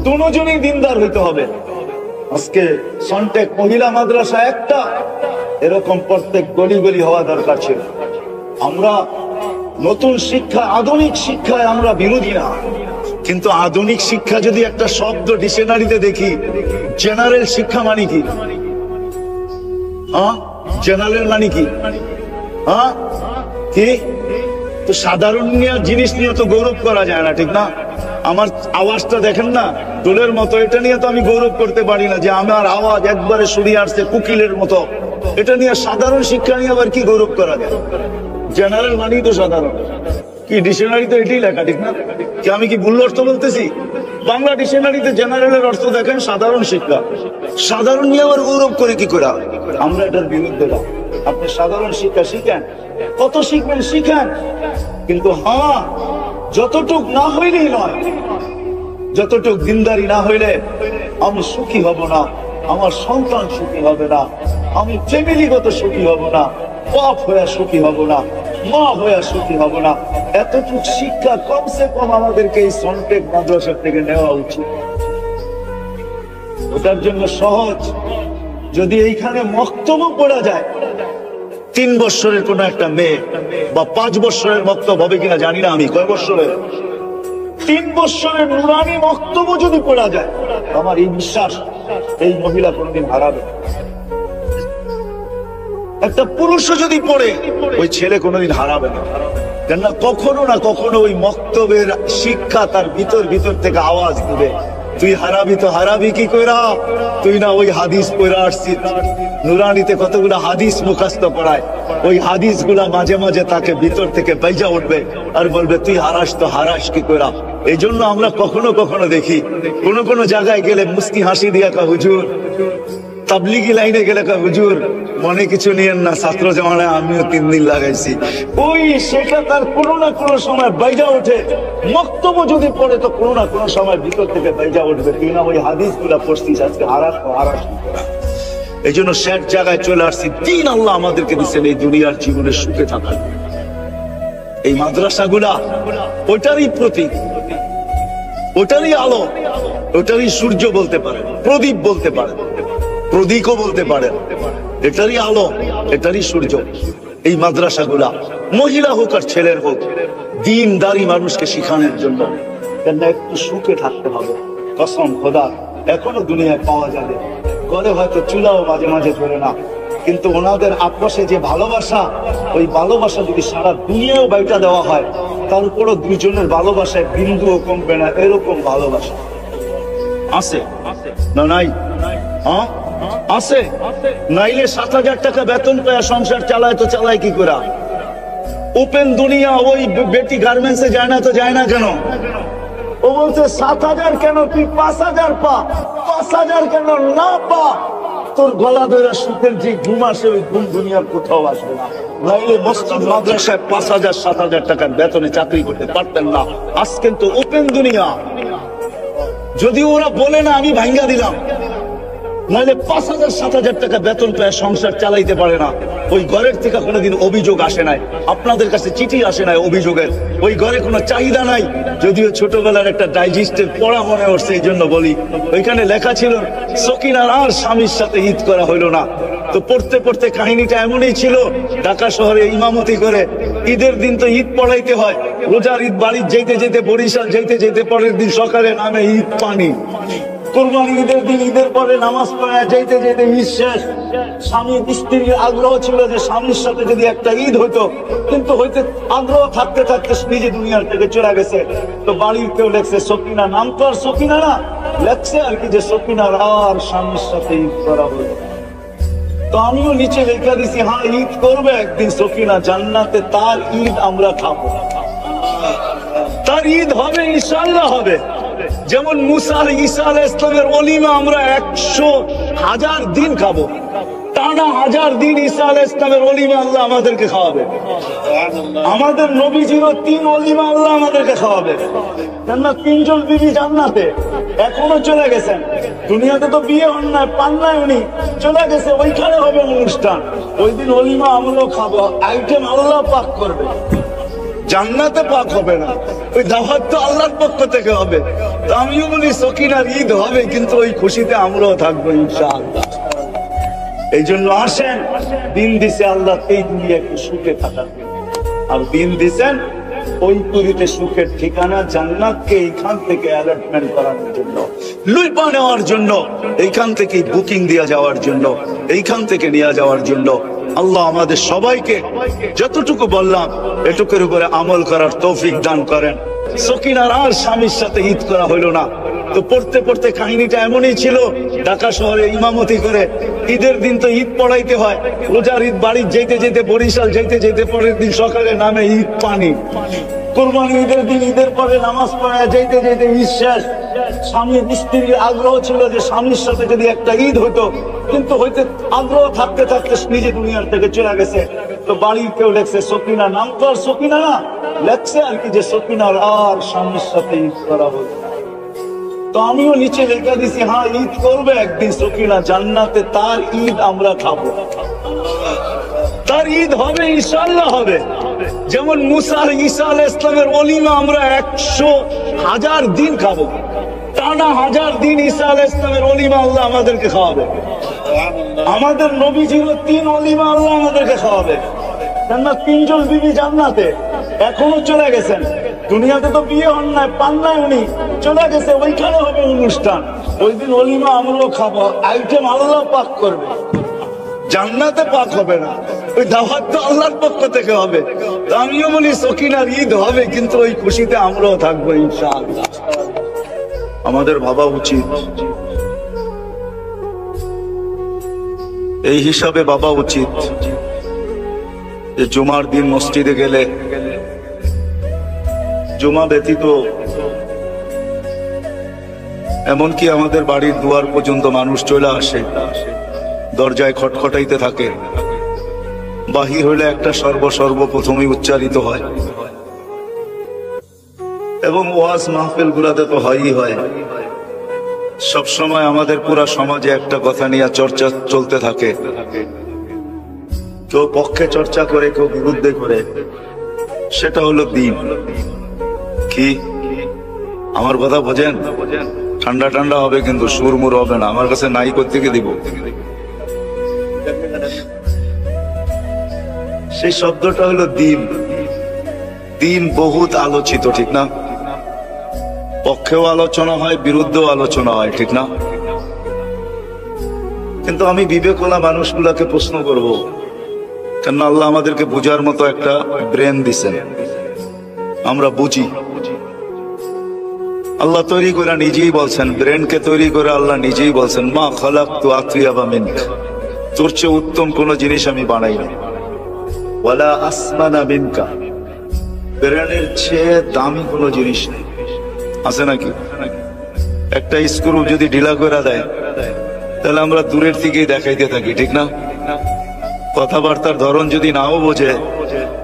দুজনেই দিনদার হইতে হবে। আজকে সন্টেক মহিলা মাদ্রাসা একটা, এরকম প্রত্যেক গলি গলি হওয়া দরকার ছিল। আমরা নতুন শিক্ষা, আধুনিক শিক্ষায় আমরা বিরোধী না, কিন্তু আধুনিক শিক্ষা যদি একটা শব্দ ডিকশনারিতে দেখি, জেনারেল শিক্ষা মানে কি? জেনারেল মানে কি? কি তো সাধারণ জিনিস নিয়ে তো গৌরব করা যায় না, ঠিক না? আমার আওয়াজটা দেখেন না, দোলের মতো, এটা নিয়ে তো আমি গৌরব করতে পারি না যে আমার আওয়াজ একবারে সরিয়ে আসছে কুকিলের মতো। এটা নিয়ে সাধারণ শিক্ষা নিয়ে আবার কি গৌরব করা যায়? জেনারেল মানেই তো সাধারণ। কি ডিকশনারিতে এটাই লেখা, ঠিক না? কি আমি কি ভুল অর্থ বলতেছি? বাংলা ডিকশনারিতে জেনারেলের অর্থ দেখেন সাধারণ শিক্ষা। সাধারণ নিয়ে আবার গৌরব করে কি করে? আমরা এটার বিরুদ্ধে না। আপনি সাধারণ শিক্ষা শিখেন, কত শিখবেন শিখেন, কিন্তু হ্যাঁ, যতটুক না হইলেই নয়, যতটুক দিনদারি না হইলে আমি সুখী হব না, আমার সন্তান সুখী হবে না, আমি ফ্যামিলিগত সুখী হব না, বাপ হয়ে সুখী হব না, মা হয়ে সুখী হব না। এতটুক শিক্ষা কমসে কম আমাদেরকে এই সন্টেক মাদ্রাসা থেকে নেওয়া উচিত। ওটার জন্য সহজ, যদি এইখানে মক্তব্য পড়া যায়, 3 বছরের কোন একটা মেয়ে বা 5 বছরের মক্তব্য হবে কিনা জানি না, আমি কয় বছরের, 3 বছরের নুরানি মক্তব্য যদি পড়া যায়, আমার এই বিশ্বাস এই মহিলা কোনদিন হারাবে। একটা পুরুষও যদি পড়ে, ওই ছেলে কোনোদিন হারাবে না। কেননা কখনো না কখনো ওই মক্তবের শিক্ষা তার ভিতর ভিতর থেকে আওয়াজ দিবে, তুই হারাবি তো হারাবি কি কইরা? তুই না ওই হাদিস পড়ে আসছিস, নুরানিতে কতগুলো হাদিস মুখস্থ করায়, ওই হাদিস গুলা মাঝে মাঝে তাকে ভিতর থেকে বাইজা উঠবে আর বলবে তুই হারাস তো হারাস কি কইরা। এই জন্য আমরা কখনো কখনো দেখি কোন কোন জায়গায় গেলে মুস্কি হাসি দিয়া কা হুজুর, তাবলিগি লাইনে গেলে কা হুজুর মনে কিছু নিয়েন না, ছাত্র জামানায় আমিও 3 দিন লাগাইছি। ওই সেটা তার কোনো না কোনো সময় বাইজা ওঠে। মক্তব্য যদি পড়ে তো কোনো না কোনো সময় ভিতর থেকে বাইজা উঠবে, তুই না ওই হাদিস গুলা পড়ছিস, আজকে হারাস তো হারাস। এই জন্য শেষ জায়গায় চলে আসছি, দিন আল্লাহ আমাদেরকে দিচ্ছেন এই দুনিয়ার জীবনে সুখে থাকার। এই মাদ্রাসাগুলা ওটারই প্রতীক, ওটারই আলো, ওটারই সূর্য বলতে পারে, প্রদীপ বলতে পারে, প্রদীপও বলতে পারে, এটারই আলো, এটারই সূর্য। এই মাদ্রাসাগুলা মহিলা হোক আর ছেলের হোক, দ্বীনদারি মানুষকে শিখানোর জন্য। কেন একটু সুখে থাকতে হবে, কসম খোদা এখনো দুনিয়ায় পাওয়া যাবে। ঘরে হয়তো চুলাও মাঝে মাঝে ধরে না, কিন্তু ওনাদের আপসে যে ভালোবাসা, ওই ভালোবাসা যদি সারা দুনিয়াও বাইটা দেওয়া হয়, তার উপরও দুইজনের ভালোবাসায় বিন্দুও কমবে না, এরকম ভালোবাসা আছে না? নাই? হ্যাঁ আছে। নাইলে 7,000 টাকা বেতন পায় সংসার চালায়, তো চালায় কি করে? ওপেন দুনিয়া, ওই বেটি গার্মেন্টসে যায় না, তো যায় না কেন? ও বলছে 7,000 কেন, তুই 5,000 পা, 5,000 কেন না পা, তোর গলা ধরে সুখের যে ঘুম আসে, ওই ঘুম দুনিয়ার কোথাও আসবে না। নাইলে মসজিদ মাদ্রাসায় 5,000 7,000 টাকার বেতনে চাকরি করতে পারতেন না। আজ কিন্তু ওপেন দুনিয়া, যদি ওরা বলে না আমি ভাঙ্গা দিলাম, নাহলে 5,000 7,000 টাকা বেতন পেয়ে সংসার চালাইতে পারে না। ওই ঘরের থেকে কোনোদিন অভিযোগ আসে নাই, আপনাদের কাছে চিঠি আসে নাই অভিযোগের, ওই ঘরে কোনো চাহিদা নাই। যদিও ছোটবেলার একটা ডাইজেস্টের পড়া মনে হচ্ছে, এই জন্য বলি, ওইখানে লেখা ছিল সকিনার আর স্বামীর সাথে ঈদ করা হইল না। তো পড়তে পড়তে কাহিনীটা এমনই ছিল, ঢাকা শহরে ইমামতি করে ঈদের দিন তো ঈদ পড়াইতে হয়, রোজার ঈদ বাড়ির যেতে যেতে বরিশাল যেতে যেতে পরের দিন সকালে নামে ঈদ পানি, কোরবানি ঈদের দিন, ঈদের পরে নামাজ পড়ে যাইতে যেতে নিঃশ্বাস, স্বামী স্ত্রীর আগ্রহ ছিল যে স্বামীর সাথে যদি একটা ঈদ হইতো, কিন্তু হইতে আগ্রহ থাকতে থাকতে নিজে দুনিয়ার থেকে চলে গেছে। তো বাড়ির কেউ লেখছে সকিনা, নাম তো আর সকিনা না, লেখছে আর কি যে সকিনার আর স্বামীর সাথে ঈদ করা হলো। তো আমিও নিচে লেখা দিছি, হ্যাঁ ঈদ করবে একদিন সকিনা জান্নাতে, তার ঈদ আমরা খাবো, তার ঈদ হবে, ইনশাআল্লাহ হবে। যেমন মুসা আর ঈসা আলাইহিস সালামের ওলিমা আমরা 100,000 দিন খাবো, টানা 1000 দিন ঈসা আলাইহিস সালামের ওলিমা আল্লাহ আমাদেরকে খাওয়াবে। আমাদের নবীজিরও 3 ওলিমা আল্লাহ আমাদেরকে খাওয়াবে। কেননা 3 জন বিবি জান্নাতে এখনো চলে গেছেন, দুনিয়াতে তো বিয়ে হন না, পান নাই উনি, চলে গেছে, ওইখানে হবে অনুষ্ঠান, ওই দিন ওলিমা আমরাও খাবো, আইটেম আল্লাহ পাক করবে, জান্নাতে পাক হবে না, ওই দাওয়াত তো আল্লাহর পক্ষ থেকে হবে। তো আমিও বলি সকিনার ঈদ হবে, কিন্তু ওই খুশিতে আমরাও থাকবো ইনশাআল্লাহ। এই জন্য আসেন, দিন দিছে আল্লাহ এই দুনিয়া একটু সুখে থাকার, আর দিন দিছেন ওই পুরীতে সুখের ঠিকানা জান্নাতকে এইখান থেকে অ্যালটমেন্ট করানোর জন্য, লুইপা নেওয়ার জন্য, এইখান থেকে বুকিং দিয়ে যাওয়ার জন্য, এইখান থেকে নিয়ে যাওয়ার জন্য। আল্লাহ আমাদের সবাইকে যতটুকু বললাম এটুকুর উপরে আমল করার তৌফিক দান করেন। সকিনার আর স্বামীর সাথে ঈদ করা হইল না। তো পড়তে পড়তে কাহিনীটা এমনই ছিল, ঢাকা শহরে ইমামতি করে ঈদের দিন তো ঈদ পড়াইতে হয়, রোজার ঈদ বাড়ি যেতে যেতে বরিশাল যেতে যেতে পরের দিন সকালে নামে ঈদ পানি, কোরবানি ঈদের দিন, ঈদের পরে নামাজ পড়ে যেতে যেতে নিঃশ্বাস, স্বামী স্ত্রীর আগ্রহ ছিল যে স্বামীর সাথে যদি একটা ঈদ হইতো, কিন্তু হইতে আগ্রহ থাকতে থাকতে নিজে দুনিয়ার থেকে চলে গেছে। তো বাড়ির কেউ লেখছে সকিনা, নাম তো আর সকিনা না, লেখছে আর কি যে সকিনার আর স্বামীর সাথে ঈদ করা হলো। তো আমিও নিচে লেখা দিছি, হ্যাঁ ঈদ করবে একদিন সকিনা জান্নাতে, তার ঈদ আমরা খাবো, তার ঈদ হবে, ইনশাআল্লাহ হবে। যেমন মুসা আর ঈসা আলাইহিস সালামের ওলিমা আমরা 100,000 দিন খাবো, টানা 1000 দিন ঈসা আলাইহিস সালামের ওলিমা আল্লাহ আমাদেরকে খাওয়াবে। আমাদের নবীজিরও 3 ওলিমা আল্লাহ আমাদেরকে খাওয়াবে। কেননা 3 জন বিবি জান্নাতে এখনো চলে গেছেন, দুনিয়াতে তো বিয়ে হন না, পান নাই উনি, চলে গেছে, ওইখানে হবে অনুষ্ঠান, ওই দিন ওলিমা আমরাও খাবো, আইটেম আল্লাহ পাক করবে, জান্নাতে পাক হবে না, ওই দাওয়াত তো আল্লাহর পক্ষ থেকে হবে। তো আমিও বলি সকিনার ঈদ হবে, কিন্তু ওই খুশিতে আমরাও থাকবো ইনশাআল্লাহ। আমাদের ভাবা উচিত, এই হিসাবে ভাবা উচিত যে জুমার দিন মসজিদে গেলে জুমা ব্যতীত এমনকি আমাদের বাড়ির দুয়ার পর্যন্ত মানুষ চলে আসে, দরজায় খটখটাইতে থাকে, বাহির হইলে একটা সর্বপ্রথমই উচ্চারিত হয়, এবং ওয়াজ মাহফিল গুলাতে তো হয়ই হয়। সবসময় আমাদের পুরা সমাজে একটা কথা নিয়ে চর্চা চলতে থাকে, কেউ পক্ষে চর্চা করে, কেউ বিরুদ্ধে করে, সেটা হলো দিন। কি আমার কথা বোঝেন? ঠান্ডা ঠান্ডা হবে কিন্তু সুরমুর হবে না, আমার কাছে নাই করতে দিব। সেই শব্দটা হলো দিন। দিন বহুত আলোচিত, ঠিক না? পক্ষেও আলোচনা হয়, বিরুদ্ধেও আলোচনা হয়, ঠিক না? কিন্তু আমি বিবেকওয়ালা মানুষগুলাকে প্রশ্ন করব, কেন আল্লাহ আমাদেরকে বুঝার মতো একটা ব্রেন দিছেন, আমরা বুঝি। আল্লাহ তৈরি করে নিজেই বলছেন, ব্রেনকে তৈরি করে আল্লাহ নিজেই বলছেন, মা খালাকতু আতইয়াবা মিনক, তোর চেয়ে উত্তম কোন জিনিস আমি বানাই না, ওয়ালা আসমানা মিনকা, ব্রেনের চেয়ে দামি কোনো জিনিস নেই। আছে নাকি? একটা স্ক্রু যদি ঢিলা করে দেয় তাহলে আমরা দূরের থেকেই দেখাইতে থাকি, ঠিক না? কথাবার্তার ধরন যদি নাও বোঝে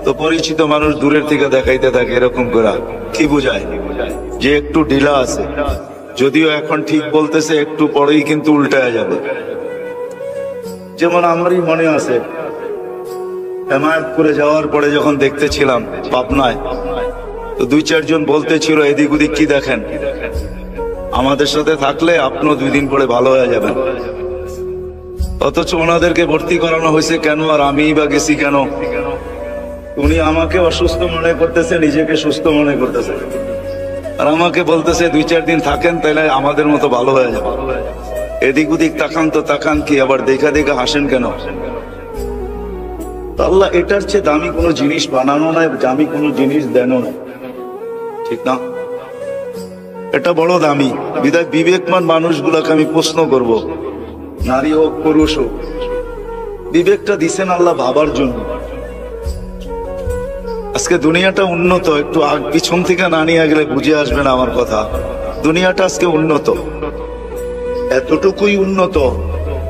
তো পরিচিত মানুষ দূরের থেকে দেখাইতে থাকে, এরকম করে। কি বোঝায়? যে একটু ঢিলা আছে, যদিও এখন ঠিক বলতেছে, একটু পরেই কিন্তু উল্টায় যাবে। যেমন আমারই মনে আছে, হেমায়তপুরে যাওয়ার পরে যখন দেখতেছিলাম পাবনায়, তো 2-4 জন বলতেছিল এদিক ওদিক কি দেখেন, আমাদের সাথে থাকলে আপনিও 2 দিন পরে ভালো হয়ে যাবেন। অথচ ওনাদেরকে ভর্তি করানো হয়েছে কেন, আর আমিই বা গেছি কেন? উনি আমাকে অসুস্থ মনে করতেছে, নিজেকে সুস্থ মনে করতেছে। আর আমাকে বলতেছে 2-4 দিন থাকেন তাহলে আমাদের মতো ভালো হয়ে যাবে। এদিক ওদিক তাকান তো তাকান কি, আবার দেখা দেখা হাসেন কেন? আল্লাহ এটার চেয়ে দামি কোনো জিনিস বানানো নাই, দামি কোনো জিনিস দেনও না, ঠিক না? এটা বড় দামি। বিধায় বিবেকমান মানুষগুলোকে আমি প্রশ্ন করব, নারী হোক পুরুষ হোক, বিবেকটা দিছেন আল্লাহ ভাবার জন্য। আজকে দুনিয়াটা উন্নত, একটু পিছন থেকে না নিয়ে গেলে বুঝে আসবে না আমার কথা। দুনিয়াটা আজকে উন্নত, এতটুকুই উন্নত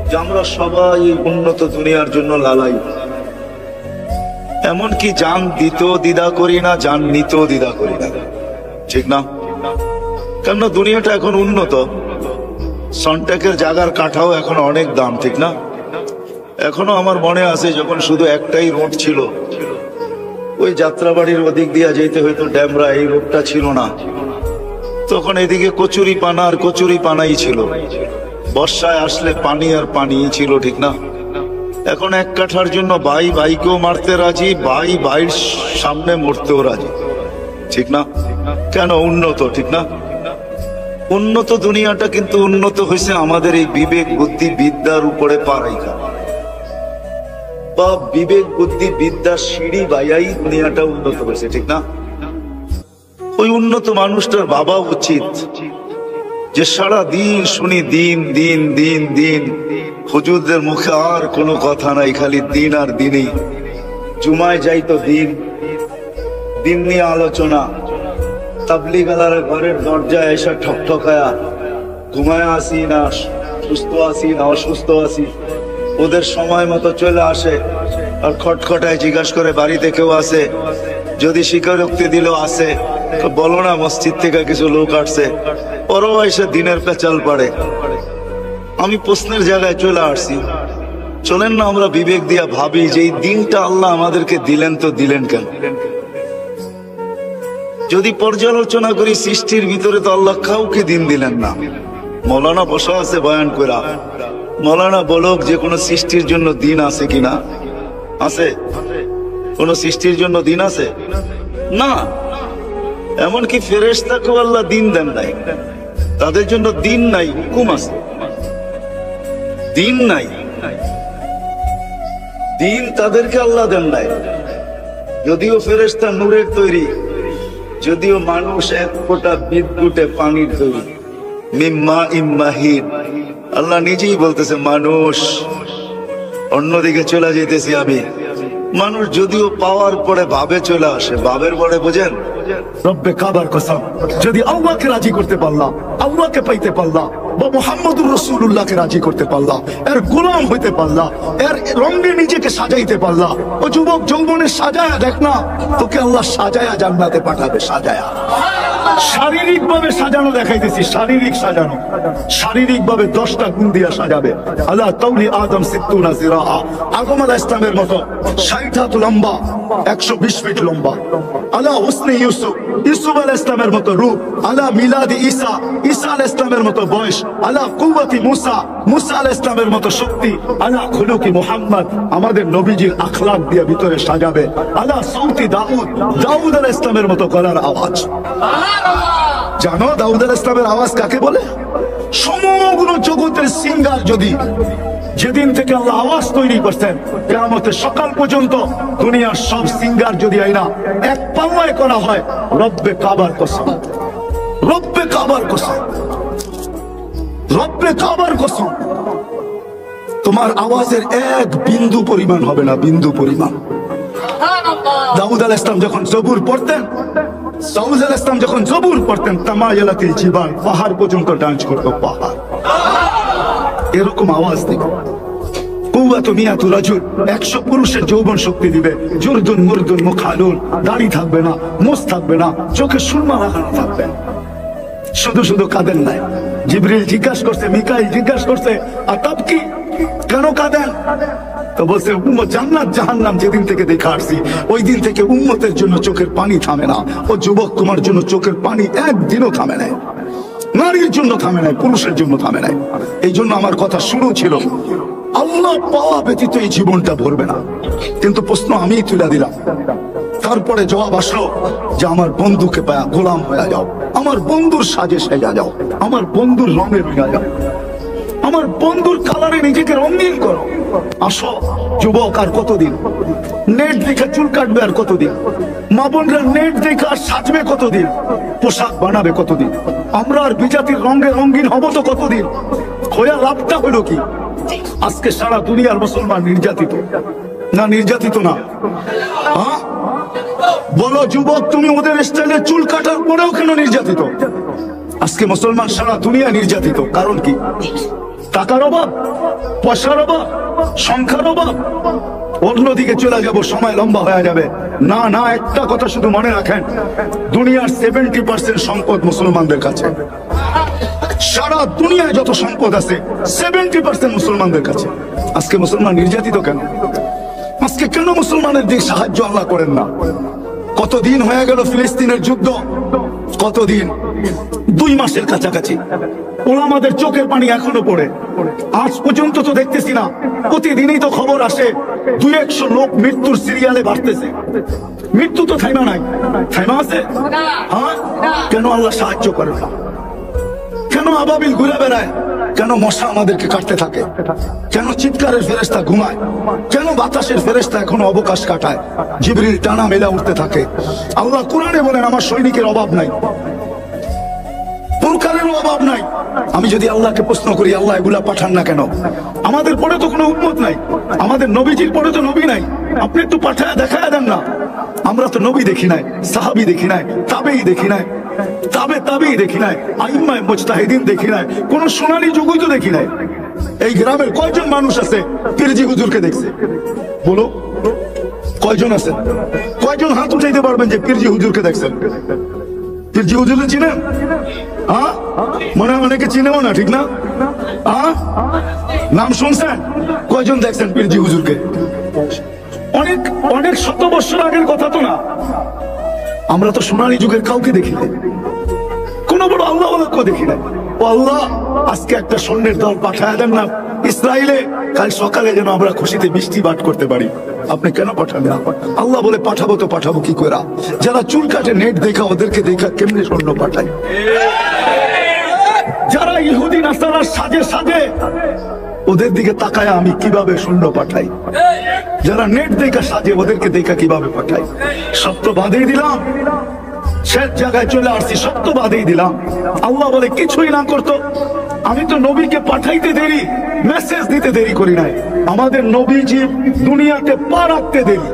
যে আমরা সবাই উন্নত দুনিয়ার জন্য লালাই। এমনকি জান দিতেও দ্বিধা করি না, জান নিতেও দ্বিধা করি না, ঠিক না? কেননা দুনিয়াটা এখন উন্নত। সন্টেকের জায়গার কাঠাও এখন অনেক দাম, ঠিক না? এখনো আমার মনে আছে যখন শুধু একটাই রোড ছিল, ওই যাত্রাবাড়ির ওদিক দিয়ে যেতে হয়তো ড্যামরা, এই রোডটা ছিল না তখন। এদিকে কচুরি পানা আর কচুরি পানাই ছিল। বর্ষায় আসলে পানি আর পানি ছিল, ঠিক না? এখন এক কাঠার জন্য ভাই ভাইকেও মারতে রাজি, ভাই ভাইয়ের সামনে মরতেও রাজি, ঠিক না? কেন? উন্নত, ঠিক না? উন্নত দুনিয়াটা কিন্তু উন্নত হয়েছে আমাদের এই বিবেক বুদ্ধি বিদ্যার উপরে পারাইকা, বা বিবেক বুদ্ধি বিদ্যার সিঁড়ি বাইয়াই দুনিয়াটা উন্নত হয়েছে, ঠিক না? ওই উন্নত মানুষটার বাবা উচিত যে সারা দিন শুনি দিন দিন দিন দিন, হুজুরদের মুখে আর কোনো কথা নাই, খালি দিন আর দিনই। জুমায় যাই তো দিন দিন নিয়ে আলোচনা। তাবলিগালার ঘরের দরজায় এসে ঠকঠকায়া ঘুমায় আসি না সুস্থ আসি না অসুস্থ আসি, ওদের সময় মতো চলে আসে আর খটখটায় জিজ্ঞাসা করে বাড়িতে কেউ আসে, যদি স্বীকারোক্তি দিল আসে, বলো না মসজিদ থেকে কিছু লোক আসছে, ওরাও এসে দিনের পেঁচাল পাড়ে। আমি প্রশ্নের জায়গায় চলে আসছি, চলেন না আমরা বিবেক দিয়া ভাবি যে এই দিনটা আল্লাহ আমাদেরকে দিলেন তো দিলেন কেন? যদি পর্যালোচনা করি সৃষ্টির ভিতরে তো আল্লাহ কাউকে দিন দিলেন না। মৌলানা বসা আছে বয়ান করা, মৌলানা বলক যে কোনো সৃষ্টির জন্য দিন আছে কিনা? আছে? কোন সৃষ্টির জন্য দিন আছে না। এমনকি ফেরেশতাকেও আল্লাহ দিন দেন নাই, তাদের জন্য দিন নাই, হুকুম আছে। দিন নাই, দিন তাদেরকে আল্লাহ দেন নাই। যদিও ফেরেশতা নূরের তৈরি, যদিও মানুষ এক ফোঁটা বিদ্যুটে পানির তৈরি, মিম্মা ইম্মাহিন। আল্লাহ নিজেই বলতেছে মানুষ, অন্যদিকে চলে যেতেছি আমি। মানুষ যদিও পাওয়ার পরে ভাবে চলে আসে, ভাবের পরে বোঝেন রব্বে কাবার কসম, যদি আল্লাহকে রাজি করতে পারলাম, আল্লাহকে পাইতে পারলাম, বা মুহাম্মদুর রাসূলুল্লাহকে রাজি করতে পারলাম, এর গোলাম হইতে পারলাম, এর রঙে নিজেকে সাজাইতে পারলাম। ও যুবক যৌবনের সাজায়া দেখ না, তোকে আল্লাহ সাজায়া জান্নাতে পাঠাবে, সাজায়া। শারীরিক ভাবে সাজানো দেখাইতেছি, শারীরিক সাজানো, শারীরিক ভাবে 10টা গুণ দিয়া সাজাবে। আল্লাহ তাওলি আদম 60 জিরা, আদম আলাইহিস সালামের মতো 60 হাত লম্বা, 120 ফিট লম্বা। আল্লাহ হুসনে ইউসুফ, ইউসুফ আলাইহিস সালামের মতো রূপ। আল্লাহ মিলাদি ঈসা, ঈসা আলাইহিস সালামের মতো বয়স। আল্লাহ কুওয়াতি মুসা, মুসা আলাইহিস সালামের মতো শক্তি। আল্লাহ খুলুকি মুহাম্মদ, আমাদের নবীজির আখলাক দিয়ে ভিতরে সাজাবে। আল্লাহ সৌতি দাউদ, দাউদ আলাইহিস সালামের মতো গলার আওয়াজ। জানো দাউদ আলাইহিস সালামের আওয়াজ কাকে বলে? সমগ্র জগতের সিঙ্গার যদি যেদিন থেকে আল্লাহ আওয়াজ তৈরি করছেন কিয়ামতের সকাল পর্যন্ত দুনিয়ার সব সিঙ্গার যদি আইনা এক পাল্লায় করা হয়, রব্বে কাবার কসম, রব্বে কাবার কসম, রব্বে কাবার কসম, তোমার আওয়াজের এক বিন্দু পরিমাণ হবে না, বিন্দু পরিমাণ। দাউদ আলাইহিস সালাম যখন জবুর পড়তেন, দাউদ আলাইহিস সালাম যখন জবুর পড়তেন, তামায়ালাতিল জিবাল, পাহাড় পর্যন্ত ডান্স করতো, পাহাড়। এরকম আওয়াজ দিবে। কুওয়াতু মিয়াতু রাজুল, 100 পুরুষের যৌবন শক্তি দিবে। জুরদুন মুরদুন মুখালুন, দাড়ি থাকবে না, মোছ থাকবে না, চোখে সুরমা লাগানো থাকবে। শুধু শুধু কাঁদেন নাই। জিবরিল জিজ্ঞাসা করছে, মিকাইল জিজ্ঞাসা করছে, আর তাব কি, কেন কাঁদেন? তো বলছে উম্মত জান্নাত জাহান্নাম যেদিন থেকে দেখা আসছি, ওই দিন থেকে উম্মতের জন্য চোখের পানি থামে না। ও যুবক, তোমার জন্য চোখের পানি একদিনও থামে নাই, নারীর জন্য থামে নাই, পুরুষের জন্য থামে নাই। এই জন্য আমার কথা শুরু ছিল, আল্লাহ পাওয়া ব্যতীত এই জীবনটা ভরবে না। কিন্তু প্রশ্ন আমি তুলে দিলাম, তারপরে জবাব আসলো যে আমার বন্ধুকে পায়া গোলাম হয়ে যাও, আমার বন্ধুর সাজে সেজা যাও, আমার বন্ধুর রঙে রঙা যাও, আমার বন্ধুর কালারে নিজেকে রঙিন করো। আসো যুবক, আর কতদিন নেট দেখে চুল কাটবে? আর কতদিন মা বোনরা নেট দেখে আর সাজবে? কতদিন পোশাক বানাবে? কতদিন আমরা আর বিজাতির রঙে রঙিন হব? তো কতদিন হয়ে লাভটা হলো কি? আজকে সারা দুনিয়ার মুসলমান নির্যাতিত না? নির্যাতিত না? হ্যাঁ বলো যুবক, তুমি ওদের স্টাইলে চুল কাটার পরেও কেন নির্যাতিত? আজকে মুসলমান সারা দুনিয়া নির্যাতিত। কারণ কি? টাকার অভাব, পয়সার অভাব, সংখ্যার অভাব। অন্যদিকে চলে যাব, সময় লম্বা হয়ে যাবে। না না, একটা কথা শুধু মনে রাখেন, দুনিয়ার 70% সম্পদ মুসলমানদের কাছে। সারা দুনিয়ায় যত সম্পদ আছে 70% মুসলমানদের কাছে। আজকে মুসলমান নির্যাতিত কেন? আজকে কেন মুসলমানের দিকে সাহায্য আল্লাহ করেন না? কতদিন হয়ে গেল ফিলিস্তিনের যুদ্ধ? কতদিন? 2 মাসের কাছাকাছি। ওলামাদের চোখের পানি এখনো পড়ে। আজ পর্যন্ত তো দেখতেছি না। প্রতিদিনই তো খবর আসে 200 লোক মৃত্যুর সিরিয়ালে বাড়তেছে। মৃত্যু তো থাইমা নাই। থাইমা আছে? হ্যাঁ, কেন আল্লাহ সাহায্য করেন না? কেন আবাবিল ঘুরে বেড়ায়? কেন মশা আমাদেরকে কাটতে থাকে? কেন চিৎকারের ফেরেশতা ঘুমায়? কেন বাতাসের ফেরেশতা এখনো অবকাশ কাটায়? জিবরিল টানা মেলা উঠতে থাকে। আল্লাহ কোরআনে বলেন আমার সৈনিকের অভাব নাই, পুরকারের অভাব নাই। আমি যদি আল্লাহকে প্রশ্ন করি, আল্লাহ এগুলা পাঠান না কেন? আমাদের পরে তো কোনো উম্মত নাই, আমাদের নবীজির পরে তো নবী নাই। আপনি একটু পাঠায় দেখায় দেন না। আমরা তো নবী দেখি নাই, সাহাবী দেখি নাই, তাবেই দেখি নাই, তাবেই দেখি নাই, আইম্মায়ে মুজতাহিদিন দেখি নাই, কোন সোনালী যুগই তো দেখি নাই। এই গ্রামের কয়জন মানুষ আছে পীরজি হুজুরকে দেখছে? বলো কয়জন আছে? কয়জন হাত উঠাইতে পারবেন যে পীরজি হুজুরকে দেখছেন? পীরজি হুজুর চিনেন? হ্যাঁ, মনে হয় অনেকে চিনেও না, ঠিক না? হ্যাঁ, নাম শুনছেন? কয়জন দেখছেন পীরজি হুজুরকে? অনেক অনেক শত বছর আগের কথা তো না। আমরা তো সোনালী যুগের কাউকে দেখি নাই, কোন বড় আল্লাহ কেউ দেখি নাই। ও আল্লাহ, আজকে একটা সৈন্যের দল পাঠায় দেন না ইসরায়েলে, কাল সকালে যেন আমরা খুশিতে বৃষ্টি বাট করতে পারি। আপনি কেন পাঠাবেন? আল্লাহ বলে পাঠাবো তো পাঠাবো কি করে? যারা চুল কাটে নেট দেখা, ওদেরকে দেখা কেমনে সৈন্য পাঠায়? যারা ইহুদি নাসারার সাজে সাজে, ওদের দিকে তাকায় আমি কিভাবে সৈন্য পাঠাই? যারা নেট দেখা সাজে, ওদেরকে দেখা কিভাবে পাঠাই? সত্য বাঁধিয়ে দিলাম, শেষ জায়গায় চলে আসছি, সত্য বাঁধিয়ে দিলাম। আল্লাহ বলে কিছুই না করতো, আমি তো নবীকে পাঠাইতে দেরি, মেসেজ দিতে দেরি করি নাই। আমাদের নবীজি দুনিয়াতে পা রাখতে দেরি,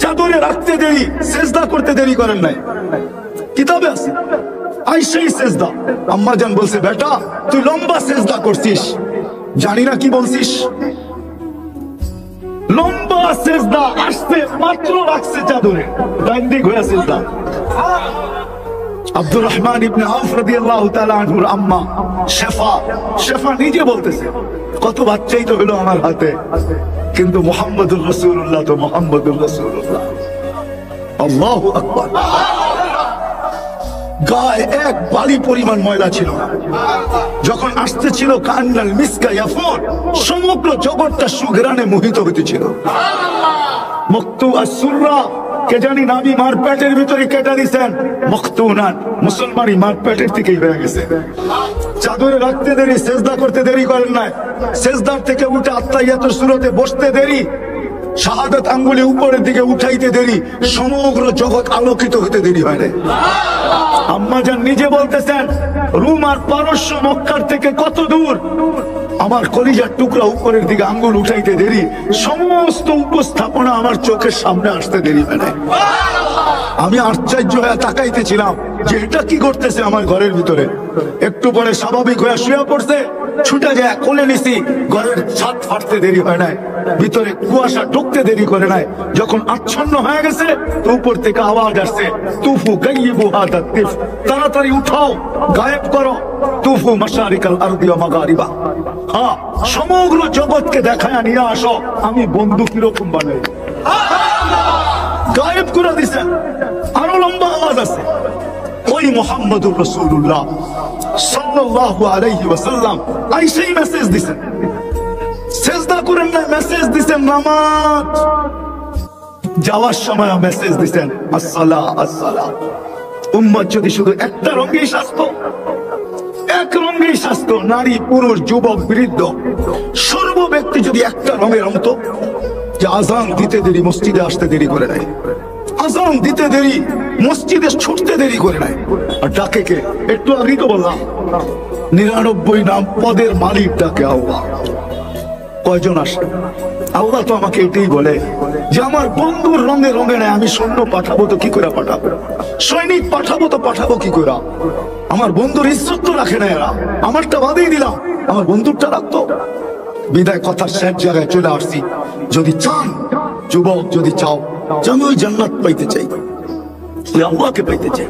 চাদরে রাখতে দেরি, সেজদা করতে দেরি করেন নাই। কিতাবে আছে আইসাই সেজদা। আম্মা জান বলছে, বেটা তুই লম্বা সেজদা করছিস, জানি না কি বলছিস। লম্বা সেজদা আসতে মাত্র রাখছে চাদরে, ডাইন্ডিক হয়ে সেজদা। আব্দুর রহমান ইবনে আউফ রাদিয়াল্লাহু তাআলা আনহুর আম্মা শেফা নিজে বলতেছে, কত বাচ্চাই তো হলো আমার হাতে, কিন্তু মুহাম্মদুর রাসূলুল্লাহ তো মুহাম্মদুর রাসূলুল্লাহ। আল্লাহু আকবার। গায়ে এক বালি পরিমাণ ময়লা ছিল না। যখন আসতেছিল কান্নাল মিসকা ইয়াফুর, সমগ্র জগৎটা সুঘ্রাণে মোহিত হইতেছিল। মক্তু আসুররা, কে জানি নাবি মার পেটের ভিতরে কেটে দিছেন, মখতুনান মুসলমানি মার পেটের থেকেই হয়ে গেছে। চাদরে রাখতে দেরি, সেজদা করতে দেরি করেন নাই, সেজদার থেকে উঠে আত্তাহিয়াতুর সূরাতে বসতে দেরি, শাহাদাত আঙ্গুলি উপরের দিকে উঠাইতে দেরি, সমগ্র জগৎ আলোকিত হতে দেরি হয় না। আম্মা জান নিজে বলতেছেন, রোম আর পারস্য মক্কার থেকে কত দূর, আমার কলিজার টুকরা উপরের দিকে আঙ্গুল উঠাইতে দেরি, সমস্ত উপস্থাপনা আমার চোখের সামনে আসতে দেরি হয় না। আমি আশ্চর্য হয়ে তাকাইতেছিলাম যে এটা কি করতেছে আমার ঘরের ভিতরে। একটু পরে স্বাভাবিক হয়ে শুয়ে পড়ছে, ছুটে যায় কোলে নিছি, ঘরের ছাদ ফাটতে দেরি হয় নাই, ভিতরে কুয়াশা ঢুকতে দেরি করে নাই। যখন আচ্ছন্ন হয়ে গেছে তো উপর থেকে আওয়াজ আসছে, তুফু গাইয়িবু হাদা তিফ, তাড়াতাড়ি উঠাও, গায়েব করো, তুফু মাশারিকাল আরদি ওয়া মাগারিবা। হ্যাঁ, সমগ্র জগৎকে দেখায় নিয়ে আসো আমি বন্ধু কিরকম বানাই। গায়েব করে দিছে। আরো লম্বা আওয়াজ আছে, ওই মুহাম্মদুর রাসূলুল্লাহ সাল্লাল্লাহু আলাইহি ওয়াসাল্লাম আইসাই মেসেজ দিছেন। সেজদা করেন না, মেসেজ দিছেন নামাজ। যাওয়ার সময় মেসেজ দিচ্ছেন আসসালাহ আসসালাহ। উম্মত যদি শুধু একটা রঙেই সাজতো, এক রঙেই সাজতো, নারী পুরুষ যুবক বৃদ্ধ সর্ব ব্যক্তি যদি একটা রঙে রঙতো, যে আজান দিতে দেরি মসজিদে আসতে দেরি করে নাই, আজান দিতে দেরি মসজিদে ছুটতে দেরি করে নাই। আর ডাকে কে? একটু আগেই তো বললাম 99 নাম পদের মালিক ডাকে আল্লাহ। কয়জন আসে? আল্লাহ তো আমাকে এটাই বলে যে আমার বন্ধুর রঙে রঙে নেয়, আমি সৈন্য পাঠাবো তো কি করে পাঠাবো, সৈনিক পাঠাবো তো পাঠাবো কি করে? আমার বন্ধুর ইজ্জত তো রাখে না এরা, আমারটা বাদেই দিলাম, আমার বন্ধুরটা রাখতো। বিদায় কথার শেষ জায়গায় চলে আসছি। যদি চান যুবক, যদি চাও যে আমি ওই জান্নাত পাইতে চাই, ওই আল্লাহকে পাইতে চাই,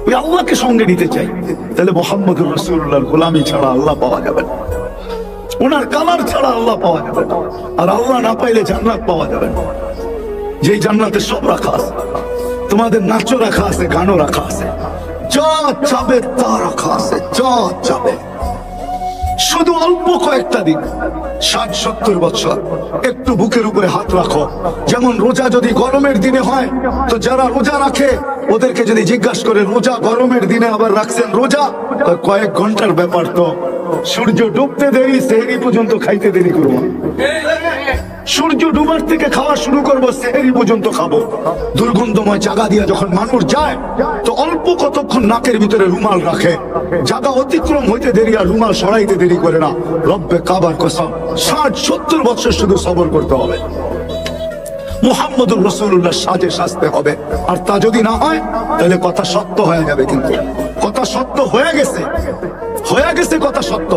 ওই আল্লাহকে সঙ্গে নিতে চাই, তাহলে মুহাম্মদুর রাসূলুল্লাহর গোলামি ছাড়া আল্লাহ পাওয়া যাবে না, ওনার কালার ছাড়া আল্লাহ পাওয়া যাবে না। আর আল্লাহ না পাইলে জান্নাত পাওয়া যাবে না। যেই জান্নাতে সব রাখা আছে, তোমাদের নাচও রাখা আছে, গানও রাখা আছে, যা চাবে তা রাখা আছে, যা চাবে। শুধু অল্প কয়েকটা দিন, 60-70 বছর, একটু বুকের উপরে হাত রাখো। যেমন রোজা যদি গরমের দিনে হয়, তো যারা রোজা রাখে ওদেরকে যদি জিজ্ঞাসা করে রোজা গরমের দিনে আবার রাখছেন রোজা, কয়েক ঘন্টার ব্যাপার, তো সূর্য ডুবতে দেরি, সেহরি পর্যন্ত খাইতে দেরি করবো। সূর্য ডুবার থেকে খাওয়া শুরু করবো, সেহরি পর্যন্ত খাবো। দুর্গন্ধময় জায়গা দিয়ে যখন মানুষ যায়, তো অল্প কতক্ষণ নাকের ভিতরে রুমাল রাখে, জায়গা অতিক্রম হইতে দেরি আর রুমাল সরাইতে দেরি করে না। রব্বে কাবার কসম, 60-70 বছর শুধু সবর করতে হবে, মুহাম্মদুর রাসূলুল্লাহ সাজে সাজতে হবে। আর তা যদি না হয় তাহলে কথা সত্য হয়ে যাবে। কিন্তু কথা সত্য হয়ে গেছে, হয়ে গেছে কথা সত্য।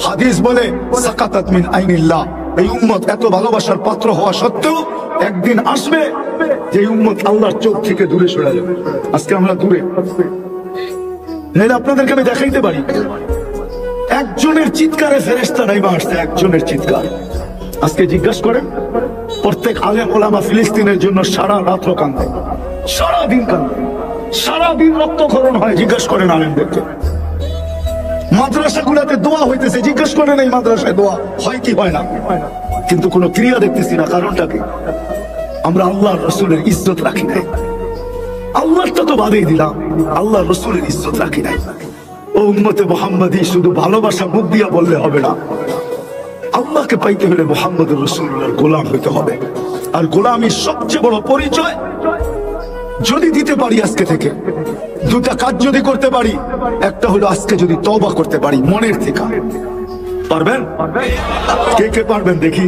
হাদিস বলে সাকাতাত মিন আইনিল্লাহ, এই উম্মত এত ভালোবাসার পাত্র হওয়া সত্ত্বেও একদিন আসবে যে উম্মত আল্লাহর চোখ থেকে দূরে সরে যাবে। আজকে আমরা দূরে, নাইলে আপনাদেরকে আমি দেখাইতে পারি একজনের চিৎকারে ফেরেশতা নাইমা আসছে, একজনের চিৎকার। আজকে জিজ্ঞাসা করেন, প্রত্যেক আলেম ওলামা ফিলিস্তিনের জন্য সারা রাত্র কান্দে, সারাদিন কান্দে, সারাদিন রক্তক্ষরণ হয়। জিজ্ঞাসা করেন আলেমদেরকে। মাদ্রাসাগুলোতে দোয়া হইতেছে, জিজ্ঞেস করেন এই মাদ্রাসায় দোয়া হয় কি হয় না, কিন্তু কোনো ক্রিয়া দেখতেছি না। কারণটা কি? আমরা আল্লাহর রাসূলের ইজ্জত রাখি নাই। আল্লাহটা তো বাদেই দিলাম, আল্লাহর রাসূলের ইজ্জত রাখি নাই। ও উম্মতে মুহাম্মাদি, শুধু ভালোবাসা মুখ দিয়া বললে হবে না, আল্লাহকে পাইতে হলে মুহাম্মদুর রাসূলুল্লাহর গোলাম হইতে হবে। আর গোলামির সবচেয়ে বড় পরিচয় যদি দিতে পারি আজকে থেকে, দুটা কাজ যদি করতে পারি, একটা হলো আজকে যদি তওবা করতে পারি মনের থেকে। পারবেন? কে কে পারবেন দেখি?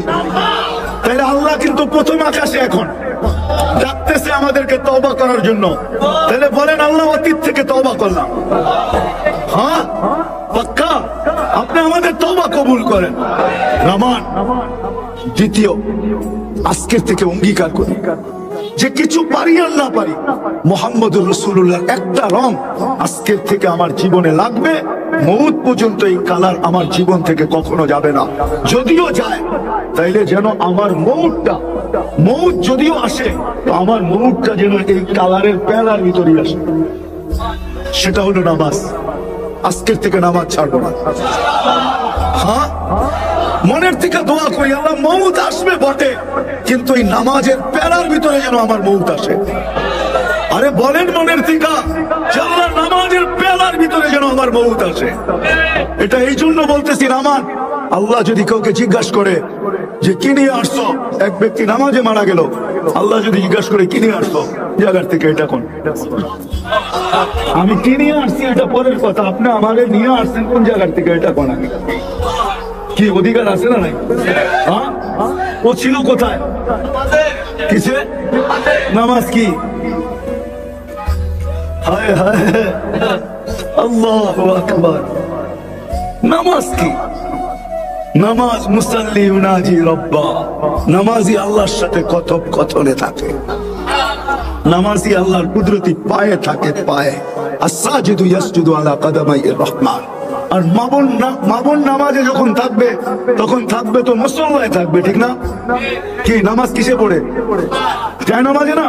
তাহলে আল্লাহ কিন্তু প্রথম আকাশে এখন ডাকতেছে আমাদেরকে তওবা করার জন্য। তাহলে বলেন আল্লাহ অতীত থেকে তওবা করলাম। হ্যাঁ পাক্কা? আপনি আমাদের তওবা কবুল করেন। রহমান দ্বিতীয়, আজকের থেকে অঙ্গীকার করি যে কিছু পারি আর না পারি, মুহাম্মদুর রাসূলুল্লাহর একটা রং আজকের থেকে আমার জীবনে লাগবে। মউত পর্যন্ত এই কালার আমার জীবন থেকে কখনো যাবে না। যদিও যায় তাইলে যেন আমার মউত যদিও আসে, তো আমার মউতটা যেন এই কালারের পেলার ভিতরে আসে। সেটা হলো নামাজ। আজকের থেকে নামাজ ছাড়বো না। হ্যাঁ, মনের থেকে দোয়া করি আল্লাহ মউত আসবে বটে, কিন্তু এই নামাজের প্যারার ভিতরে যেন আমার মউত আসে। আরে বলেন মনের থেকে যে আল্লাহ নামাজের প্যারার ভিতরে যেন আমার মউত আসে। এটা এই জন্য বলতেছি, নামাজ আল্লাহ যদি কাউকে জিজ্ঞাসা করে যে কি নিয়ে আসছো, এক ব্যক্তি নামাজে মারা গেল, আল্লাহ যদি জিজ্ঞাসা করে কি নিয়ে আসছো জায়গার থেকে, এটা কোন? আমি কি নিয়ে আসছি এটা পরের কথা, আপনি আমাকে নিয়ে আসছেন কোন জায়গার থেকে এটা কোন? আগে কি অধিকার আছে না নাই? হ্যাঁ, ও ছিল কোথায়? কিসে? নামাজ কি? হায় হায় আল্লাহু আকবার। নামাজ কি? নামাজ মুসাল্লি ইউনাজি রব্বা, নামাজি আল্লাহর সাথে কথোপকথনে থাকে, নামাজি আল্লাহর কুদরতি পায়ে থাকে, পায়ে। আস-সাজিদু ইয়াসজুদু আলা কাদামাইর রহমান। আর মামুন নামাজে যখন থাকবে তখন থাকবে তো মুসল্লায় থাকবে, ঠিক না? কি নামাজ কিসে পড়ে? জায়নামাজে না?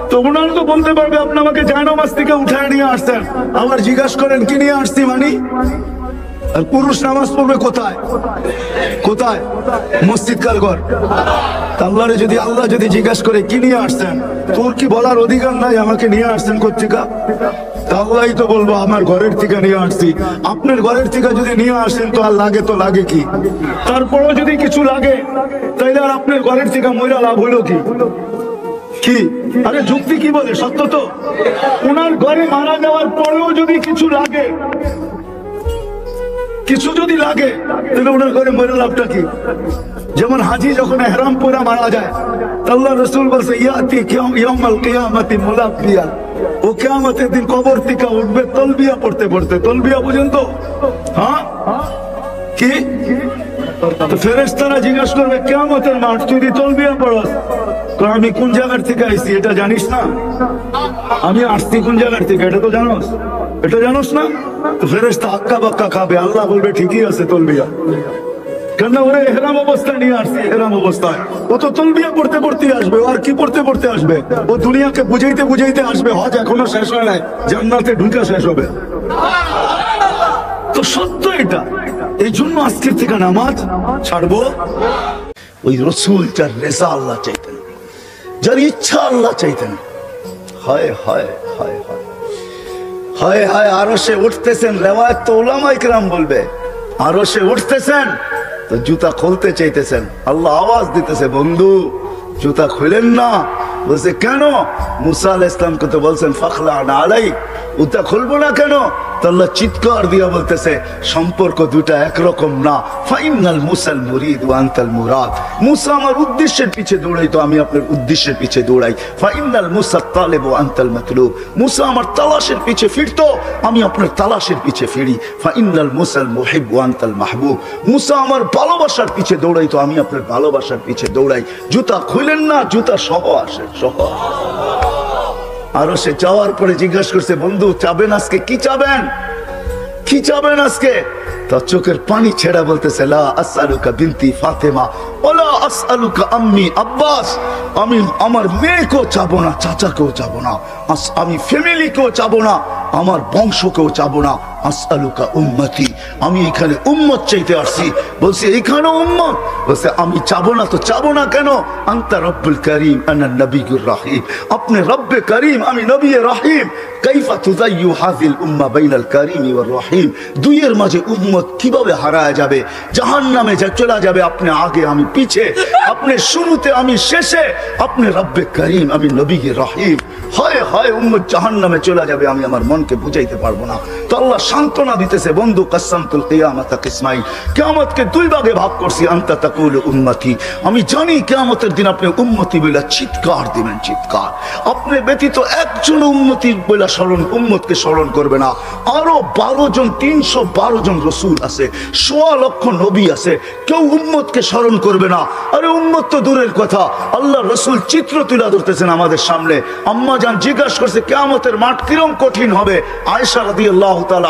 তো ওনারা তো বলতে পারবে আপনি আমাকে জায়নামাজ থেকে উঠায় নিয়ে আসছেন, আবার জিজ্ঞাসা করেন কি নিয়ে আসছি, মানে আর পুরুষ নামাজ পড়বে কোথায়? কোথায়? মসজিদ কার ঘর? আল্লাহরে যদি আল্লাহ যদি জিজ্ঞাসা করে কি নিয়ে আসছেন, তোর কি বলার অধিকার নাই আমাকে নিয়ে আসছেন কোথেকে? আল্লাহই তো বলবো আমার ঘরের থেকে নিয়ে আসছি। আপনার ঘরের থেকে যদি নিয়ে আসেন তো আর লাগে তো লাগে কি? তারপরও যদি কিছু লাগে তাইলে আর আপনার ঘরের থেকে মইরা লাভ হইলো কি? কি আরে যুক্তি কি বলে? সত্য তো। ওনার ঘরে মারা যাওয়ার পরেও যদি কিছু লাগে, কিছু যদি লাগে তাহলে ওনার ঘরে মরে লাভটা কি? যেমন হাজি যখন এহরাম পরে মারা যায়, আল্লাহ রাসূল বলছে ইয়াতি ইয়াউমাল কিয়ামাতি মুলাব্বিয়া, ও কিয়ামতের দিন কবর থেকে উঠবে তালবিয়া পড়তে পড়তে। তালবিয়া বুঝেন তো? হ্যাঁ কি? তো ফেরেশতারা জিজ্ঞাসা করবে কিয়ামতের মাঠ তুই তালবিয়া পড়স, কারণ আমি কোন জায়গার থেকে আইছি এটা জানিস না? আমি আসছি কোন জায়গার থেকে এটা তো জানোস? এটা জানোস না? তো ফেরেশতা আক্কা বাক্কা খাবে। আল্লাহ বলবে ঠিকই আছে তালবিয়া, কেন ওরে ইহরাম অবস্থায় নিয়ে আসছি। ইহরাম অবস্থায় ও তো তালবিয়া পড়তে পড়তে আসবে। আর কি পড়তে পড়তে আসবে? ও দুনিয়াকে বুঝাইতে বুঝাইতে আসবে। হজ এখনো শেষ হয় নাই, জান্নাতে ঢুকে শেষ হবে। তো সত্য এটা। এই জন্য আজকের থেকে নামাজ ছাড়বো। ওই রসুল যার রেজা আল্লাহ চাইতেন, যার ইচ্ছা আল্লাহ চাইতেন। হায় হায় হায় হায় হায় হায়, আরো সে উঠতেছেন। রেওয়ায়াত তো উলামায়ে কেরাম বলবে আরো সে উঠতেছেন তো জুতা খুলতে চাইতেছেন। আল্লাহ আওয়াজ দিতেছে বন্ধু জুতা খুলেন না। বলছে কেন? মুসা আলাইহিস সালামকে তো বলছেন ফাখলা আলাই, জুতা খুলবো না কেন? তো আল্লাহ চিৎকার দিয়া বলতেছে সম্পর্ক দুটা একরকম না। ফাইনাল মুসাল মুরিদ ওয়া আনতাল মুরাদ। মুসা আমার উদ্দেশ্যের পিছে দৌড়াই তো আমি আপনার উদ্দেশ্যের পিছে দৌড়াই। ফাইনাল মুসা তালিব ওয়া আনতাল মাতলুব। মুসা আমার তালাশের পিছে ফিরতো, আমি আপনার তালাশের পিছে ফিরি। ফাইনাল মুসাল মুহিব ওয়া আনতাল মাহবুব। মুসা আমার ভালোবাসার পিছে দৌড়াই তো আমি আপনার ভালোবাসার পিছে দৌড়াই। জুতা খুলেন না, জুতা সহ আসে সহ। আরো সে যাওয়ার পরে জিজ্ঞাসা করছে বন্ধু চাবেন আজকে? কি চাবেন? কি চাবেন আজকে? তার চোখের পানি ছেড়া বলতেছে লা আসআলুকা বিনতি ফাতেমা ওয়ালা আসআলুকা আম্মি আব্বাস। আমি আমার মেয়েকেও চাবো না, চাচাকেও চাবো না, আমি ফ্যামিলিকেও চাবো না, আমার বংশকেও চাবো না। আসআলুকা উম্মতি, আমি এখানে উম্মত চাইতে আসছি। বলছে এইখানে উম্মত? বলছে আমি চাবো না তো চাবো না কেন? আনতা রব্বুল করিম আনা নবিয়ুর রহিম। আপনি রব্বে করিম, আমি নবী রহিম। কাইফা তুযায়্যু হাযিল উম্মাহ বাইনাল করিম ওয়ার রহিম। দুইয়ের মাঝে উম্মত কিভাবে হারায় যাবে, জাহান্নামে যা চলে যাবে। আপনি আগে আমি পিছে, আপনি শুরুতে আমি শেষে, আপনি রব্বে করিম আমি নবী রহিম। হয় হয় উম্মত জাহান্নামে চলে যাবে, আমি আমার মনকে বুঝাইতে পারবো না। তো আল্লাহ সান্ত্বনা দিতেছে বন্ধু কাসসামতুল কিয়ামাতা কিসমাইন। কিয়ামতকে দুই ভাগে ভাগ করছি। আনতা তাকুলু উম্মতি, আমি জানি কিয়ামতের দিন আপনি উম্মতি বলে চিৎকার দিবেন, চিৎকার। আপনি ব্যতীত একজন উম্মতি বলে স্মরণ, উম্মতকে স্মরণ করবে না। আরো 12 জন 312 জন রসুল আছে, 1.25 লক্ষ নবী আছে, কেউ উম্মতকে স্মরণ করবে না। আরে উম্মত তো দূরের কথা, আল্লাহ রসুল চিত্র তুলে ধরতেছেন আমাদের সামনে। আম্মা জান জিজ্ঞাসা করছে কিয়ামতের মাঠ কিরম কঠিন হবে। আয়েশা রাদিয়াল্লাহু তাআলা